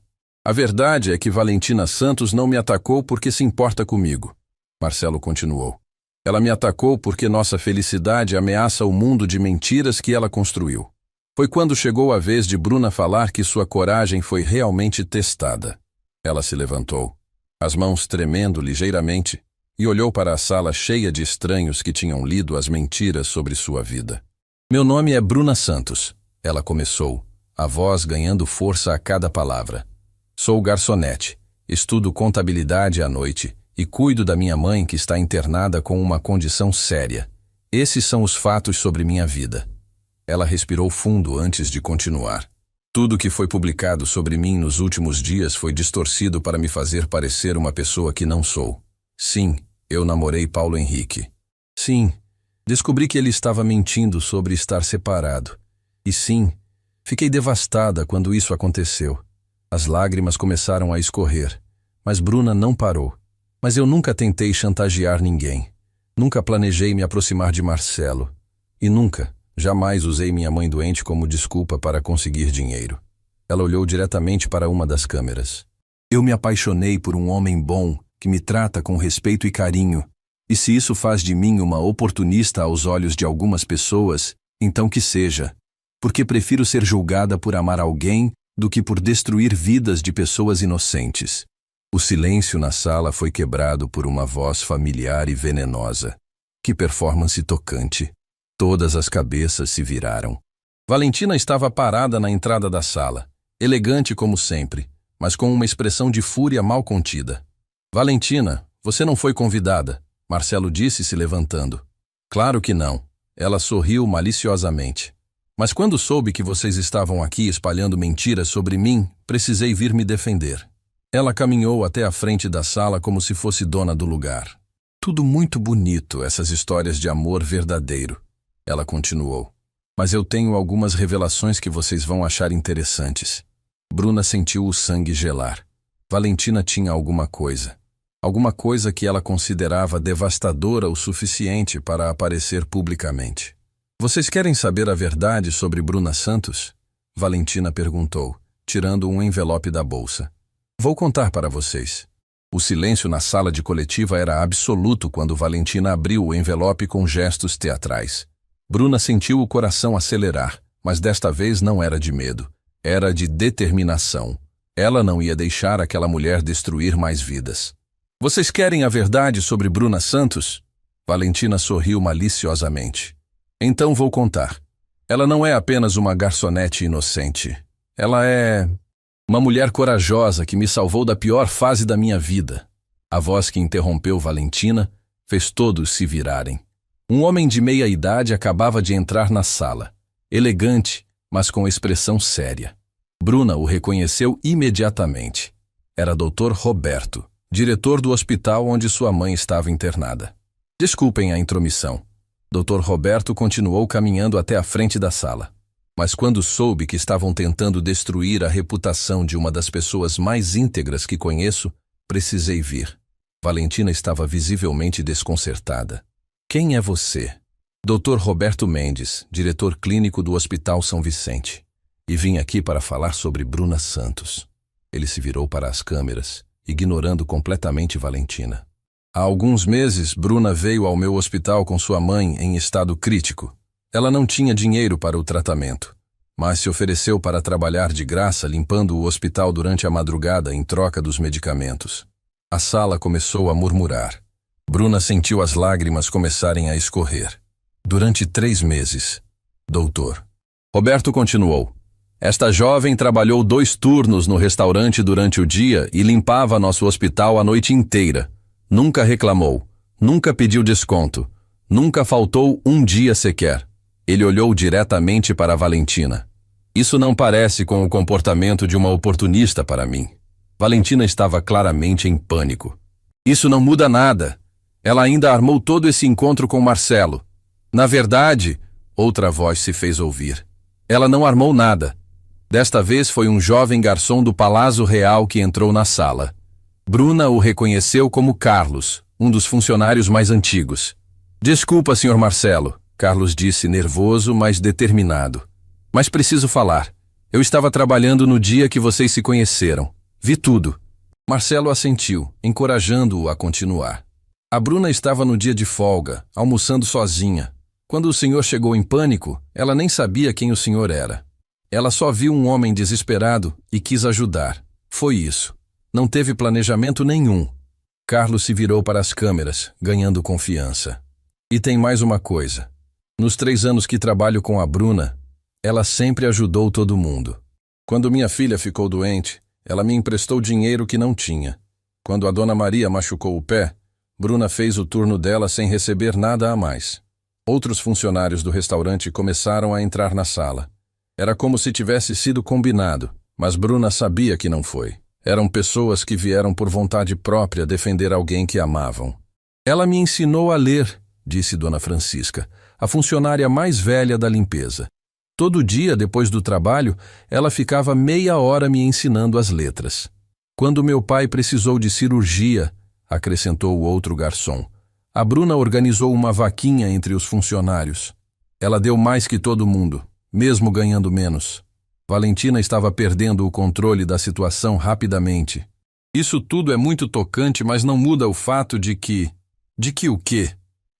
A verdade é que Valentina Santos não me atacou porque se importa comigo, Marcelo continuou. Ela me atacou porque nossa felicidade ameaça o mundo de mentiras que ela construiu. Foi quando chegou a vez de Bruna falar que sua coragem foi realmente testada. Ela se levantou, as mãos tremendo ligeiramente, e olhou para a sala cheia de estranhos que tinham lido as mentiras sobre sua vida. Meu nome é Bruna Santos, ela começou, a voz ganhando força a cada palavra. Sou garçonete, estudo contabilidade à noite e cuido da minha mãe que está internada com uma condição séria. Esses são os fatos sobre minha vida. Ela respirou fundo antes de continuar. Tudo que foi publicado sobre mim nos últimos dias foi distorcido para me fazer parecer uma pessoa que não sou. Sim, eu namorei Paulo Henrique. Sim, descobri que ele estava mentindo sobre estar separado. E sim, fiquei devastada quando isso aconteceu. As lágrimas começaram a escorrer, mas Bruna não parou. Mas eu nunca tentei chantagear ninguém. Nunca planejei me aproximar de Marcelo. E nunca, jamais usei minha mãe doente como desculpa para conseguir dinheiro. Ela olhou diretamente para uma das câmeras. Eu me apaixonei por um homem bom, que me trata com respeito e carinho. E se isso faz de mim uma oportunista aos olhos de algumas pessoas, então que seja. Porque prefiro ser julgada por amar alguém do que por destruir vidas de pessoas inocentes. O silêncio na sala foi quebrado por uma voz familiar e venenosa. Que performance tocante. Todas as cabeças se viraram. Valentina estava parada na entrada da sala, elegante como sempre, mas com uma expressão de fúria mal contida. Valentina, você não foi convidada, Marcelo disse se levantando. Claro que não. Ela sorriu maliciosamente. Mas quando soube que vocês estavam aqui espalhando mentiras sobre mim, precisei vir me defender. Ela caminhou até a frente da sala como se fosse dona do lugar. Tudo muito bonito, essas histórias de amor verdadeiro. Ela continuou. Mas eu tenho algumas revelações que vocês vão achar interessantes. Bruna sentiu o sangue gelar. Valentina tinha alguma coisa. Alguma coisa que ela considerava devastadora o suficiente para aparecer publicamente. Vocês querem saber a verdade sobre Bruna Santos? Valentina perguntou, tirando um envelope da bolsa. Vou contar para vocês. O silêncio na sala de coletiva era absoluto quando Valentina abriu o envelope com gestos teatrais. Bruna sentiu o coração acelerar, mas desta vez não era de medo. Era de determinação. Ela não ia deixar aquela mulher destruir mais vidas. Vocês querem a verdade sobre Bruna Santos? Valentina sorriu maliciosamente. Então vou contar. Ela não é apenas uma garçonete inocente. Ela é uma mulher corajosa que me salvou da pior fase da minha vida. A voz que interrompeu Valentina fez todos se virarem. Um homem de meia idade acabava de entrar na sala, elegante, mas com expressão séria. Bruna o reconheceu imediatamente. Era Dr. Roberto, diretor do hospital onde sua mãe estava internada. Desculpem a intromissão. Dr. Roberto continuou caminhando até a frente da sala. Mas quando soube que estavam tentando destruir a reputação de uma das pessoas mais íntegras que conheço, precisei vir. Valentina estava visivelmente desconcertada. Quem é você? Dr. Roberto Mendes, diretor clínico do Hospital São Vicente. E vim aqui para falar sobre Bruna Santos. Ele se virou para as câmeras, ignorando completamente Valentina. Há alguns meses, Bruna veio ao meu hospital com sua mãe em estado crítico. Ela não tinha dinheiro para o tratamento, mas se ofereceu para trabalhar de graça limpando o hospital durante a madrugada em troca dos medicamentos. A sala começou a murmurar. Bruna sentiu as lágrimas começarem a escorrer. Durante 3 meses. Doutor. Roberto continuou. Esta jovem trabalhou 2 turnos no restaurante durante o dia e limpava nosso hospital a noite inteira. Nunca reclamou, nunca pediu desconto, nunca faltou um dia sequer. Ele olhou diretamente para Valentina. Isso não parece com o comportamento de uma oportunista para mim. Valentina estava claramente em pânico. Isso não muda nada. Ela ainda armou todo esse encontro com Marcelo. Na verdade, outra voz se fez ouvir. Ela não armou nada. Desta vez foi um jovem garçom do Palácio Real que entrou na sala. Bruna o reconheceu como Carlos, um dos funcionários mais antigos. Desculpa, Sr. Marcelo, Carlos disse nervoso, mas determinado. Mas preciso falar. Eu estava trabalhando no dia que vocês se conheceram. Vi tudo. Marcelo assentiu, encorajando-o a continuar. A Bruna estava no dia de folga, almoçando sozinha. Quando o senhor chegou em pânico, ela nem sabia quem o senhor era. Ela só viu um homem desesperado e quis ajudar. Foi isso. Não teve planejamento nenhum. Carlos se virou para as câmeras, ganhando confiança. E tem mais uma coisa. Nos 3 anos que trabalho com a Bruna, ela sempre ajudou todo mundo. Quando minha filha ficou doente, ela me emprestou dinheiro que não tinha. Quando a dona Maria machucou o pé, Bruna fez o turno dela sem receber nada a mais. Outros funcionários do restaurante começaram a entrar na sala. Era como se tivesse sido combinado, mas Bruna sabia que não foi. Eram pessoas que vieram por vontade própria defender alguém que amavam. Ela me ensinou a ler, disse Dona Francisca, a funcionária mais velha da limpeza. Todo dia, depois do trabalho, ela ficava meia hora me ensinando as letras. Quando meu pai precisou de cirurgia, acrescentou o outro garçom, a Bruna organizou uma vaquinha entre os funcionários. Ela deu mais que todo mundo, mesmo ganhando menos. Valentina estava perdendo o controle da situação rapidamente. Isso tudo é muito tocante, mas não muda o fato de que... De que o quê?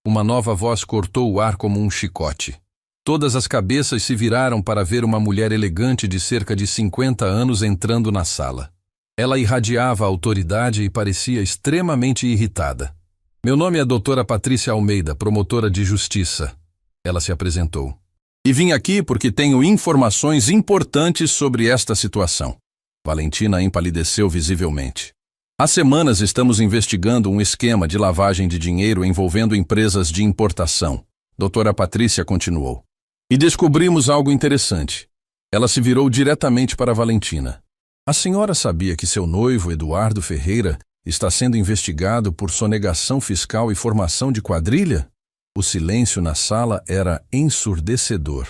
Uma nova voz cortou o ar como um chicote. Todas as cabeças se viraram para ver uma mulher elegante de cerca de 50 anos entrando na sala. Ela irradiava autoridade e parecia extremamente irritada. Meu nome é doutora Patrícia Almeida, promotora de justiça. Ela se apresentou. E vim aqui porque tenho informações importantes sobre esta situação. Valentina empalideceu visivelmente. Há semanas estamos investigando um esquema de lavagem de dinheiro envolvendo empresas de importação. Doutora Patrícia continuou. E descobrimos algo interessante. Ela se virou diretamente para Valentina. A senhora sabia que seu noivo, Eduardo Ferreira, está sendo investigado por sonegação fiscal e formação de quadrilha? O silêncio na sala era ensurdecedor.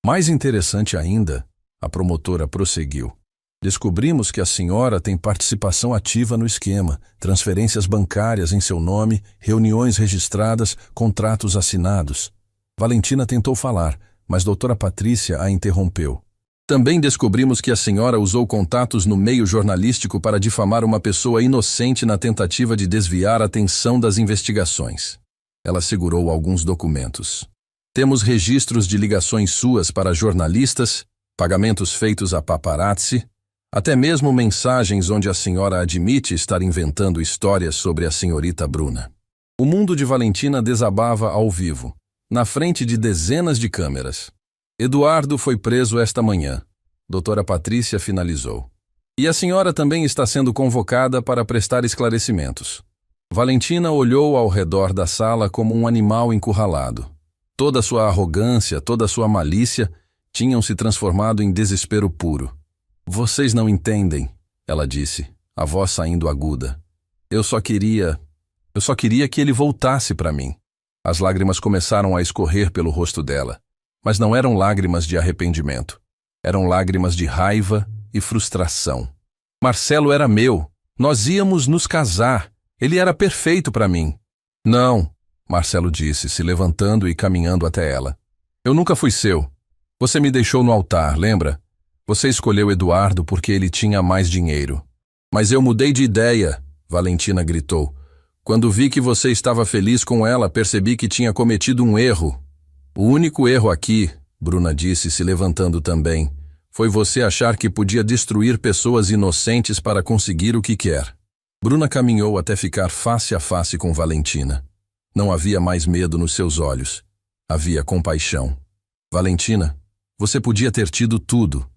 Mais interessante ainda, a promotora prosseguiu. Descobrimos que a senhora tem participação ativa no esquema, transferências bancárias em seu nome, reuniões registradas, contratos assinados. Valentina tentou falar, mas doutora Patrícia a interrompeu. Também descobrimos que a senhora usou contatos no meio jornalístico para difamar uma pessoa inocente na tentativa de desviar a atenção das investigações. Ela segurou alguns documentos. Temos registros de ligações suas para jornalistas, pagamentos feitos a paparazzi, até mesmo mensagens onde a senhora admite estar inventando histórias sobre a senhorita Bruna. O mundo de Valentina desabava ao vivo, na frente de dezenas de câmeras. Eduardo foi preso esta manhã. Doutora Patrícia finalizou. E a senhora também está sendo convocada para prestar esclarecimentos. Valentina olhou ao redor da sala como um animal encurralado. Toda sua arrogância, toda sua malícia tinham se transformado em desespero puro. Vocês não entendem, ela disse, a voz saindo aguda. Eu só queria que ele voltasse para mim. As lágrimas começaram a escorrer pelo rosto dela, mas não eram lágrimas de arrependimento. Eram lágrimas de raiva e frustração. Marcelo era meu. Nós íamos nos casar. Ele era perfeito para mim. Não, Marcelo disse, se levantando e caminhando até ela. Eu nunca fui seu. Você me deixou no altar, lembra? Você escolheu Eduardo porque ele tinha mais dinheiro. Mas eu mudei de ideia, Valentina gritou. Quando vi que você estava feliz com ela, percebi que tinha cometido um erro. O único erro aqui, Bruna disse, se levantando também, foi você achar que podia destruir pessoas inocentes para conseguir o que quer. Bruna caminhou até ficar face a face com Valentina. Não havia mais medo nos seus olhos. Havia compaixão. Valentina, você podia ter tido tudo.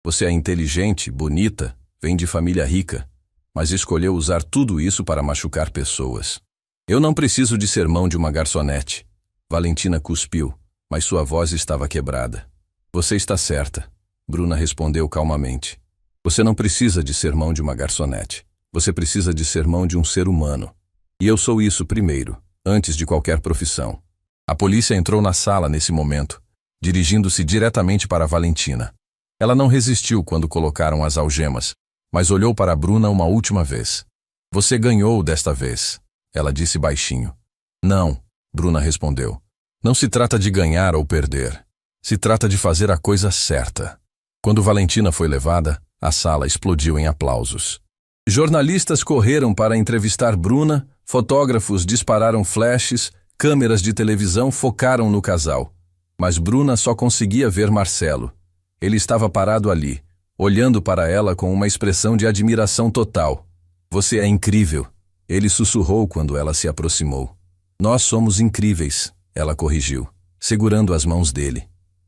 Você é inteligente, bonita, vem de família rica, mas escolheu usar tudo isso para machucar pessoas. Eu não preciso de sermão de uma garçonete. Valentina cuspiu, mas sua voz estava quebrada. Você está certa, Bruna respondeu calmamente. Você não precisa de sermão de uma garçonete. Você precisa de sermão de um ser humano. E eu sou isso primeiro, antes de qualquer profissão. A polícia entrou na sala nesse momento, dirigindo-se diretamente para Valentina. Ela não resistiu quando colocaram as algemas, mas olhou para Bruna uma última vez. Você ganhou desta vez, ela disse baixinho. Não, Bruna respondeu. Não se trata de ganhar ou perder. Se trata de fazer a coisa certa. Quando Valentina foi levada, a sala explodiu em aplausos. Jornalistas correram para entrevistar Bruna, fotógrafos dispararam flashes, Câmeras de televisão focaram no casal, mas Bruna só conseguia ver Marcelo. Ele estava parado ali, olhando para ela com uma expressão de admiração total. Você é incrível, ele sussurrou quando ela se aproximou. Nós somos incríveis, ela corrigiu, segurando as mãos dele.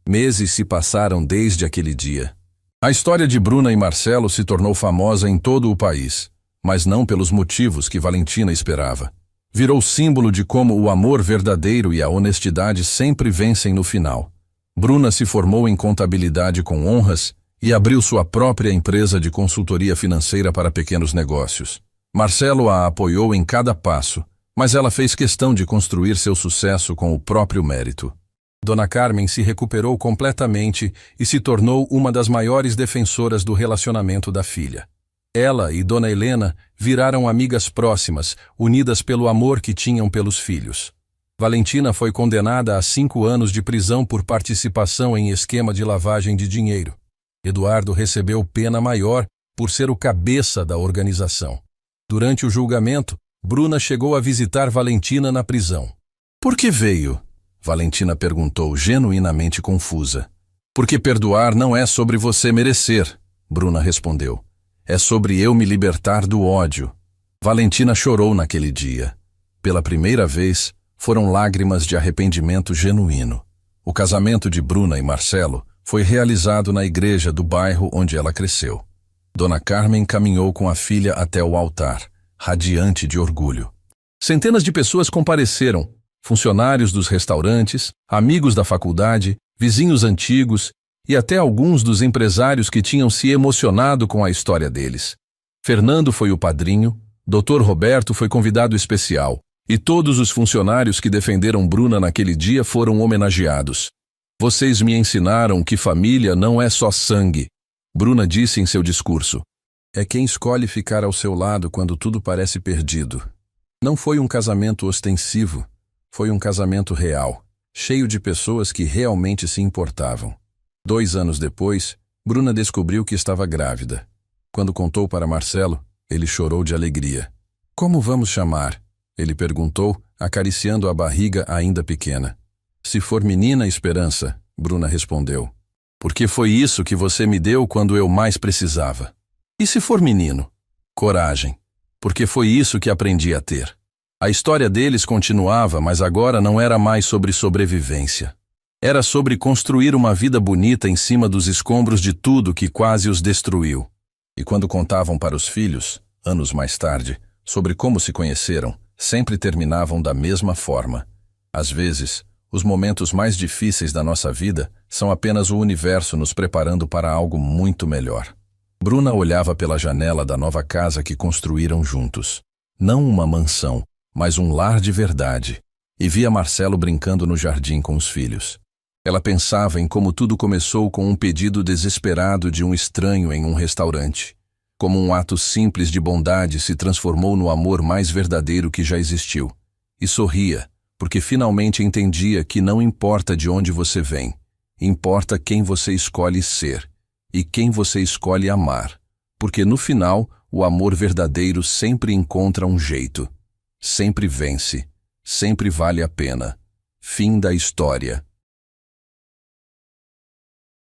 Meses se passaram desde aquele dia. A história de Bruna e Marcelo se tornou famosa em todo o país, mas não pelos motivos que Valentina esperava. Virou símbolo de como o amor verdadeiro e a honestidade sempre vencem no final. Bruna se formou em contabilidade com honras e abriu sua própria empresa de consultoria financeira para pequenos negócios. Marcelo a apoiou em cada passo, mas ela fez questão de construir seu sucesso com o próprio mérito. Dona Carmen se recuperou completamente e se tornou uma das maiores defensoras do relacionamento da filha. Ela e Dona Helena viraram amigas próximas, unidas pelo amor que tinham pelos filhos. Valentina foi condenada a 5 anos de prisão por participação em esquema de lavagem de dinheiro. Eduardo recebeu pena maior por ser o cabeça da organização. Durante o julgamento, Bruna chegou a visitar Valentina na prisão. Por que veio? Valentina perguntou, genuinamente confusa. Porque perdoar não é sobre você merecer, Bruna respondeu. É sobre eu me libertar do ódio. Valentina chorou naquele dia. Pela primeira vez, foram lágrimas de arrependimento genuíno. O casamento de Bruna e Marcelo foi realizado na igreja do bairro onde ela cresceu. Dona Carmen caminhou com a filha até o altar, radiante de orgulho. Centenas de pessoas compareceram, funcionários dos restaurantes, amigos da faculdade, vizinhos antigos e até alguns dos empresários que tinham se emocionado com a história deles. Fernando foi o padrinho, Dr. Roberto foi convidado especial, e todos os funcionários que defenderam Bruna naquele dia foram homenageados. Vocês me ensinaram que família não é só sangue, Bruna disse em seu discurso. É quem escolhe ficar ao seu lado quando tudo parece perdido. Não foi um casamento ostensivo, foi um casamento real, cheio de pessoas que realmente se importavam. 2 anos depois, Bruna descobriu que estava grávida. Quando contou para Marcelo, ele chorou de alegria. Como vamos chamar? Ele perguntou, acariciando a barriga ainda pequena. Se for menina, Esperança, Bruna respondeu. Porque foi isso que você me deu quando eu mais precisava. E se for menino? Coragem. Porque foi isso que aprendi a ter. A história deles continuava, mas agora não era mais sobre sobrevivência. Era sobre construir uma vida bonita em cima dos escombros de tudo que quase os destruiu. E quando contavam para os filhos, anos mais tarde, sobre como se conheceram, sempre terminavam da mesma forma. Às vezes, os momentos mais difíceis da nossa vida são apenas o universo nos preparando para algo muito melhor. Bruna olhava pela janela da nova casa que construíram juntos. Não uma mansão, mas um lar de verdade, e via Marcelo brincando no jardim com os filhos. Ela pensava em como tudo começou com um pedido desesperado de um estranho em um restaurante. Como um ato simples de bondade se transformou no amor mais verdadeiro que já existiu. E sorria, porque finalmente entendia que não importa de onde você vem, importa quem você escolhe ser e quem você escolhe amar, porque no final o amor verdadeiro sempre encontra um jeito. Sempre vence, sempre vale a pena. Fim da história.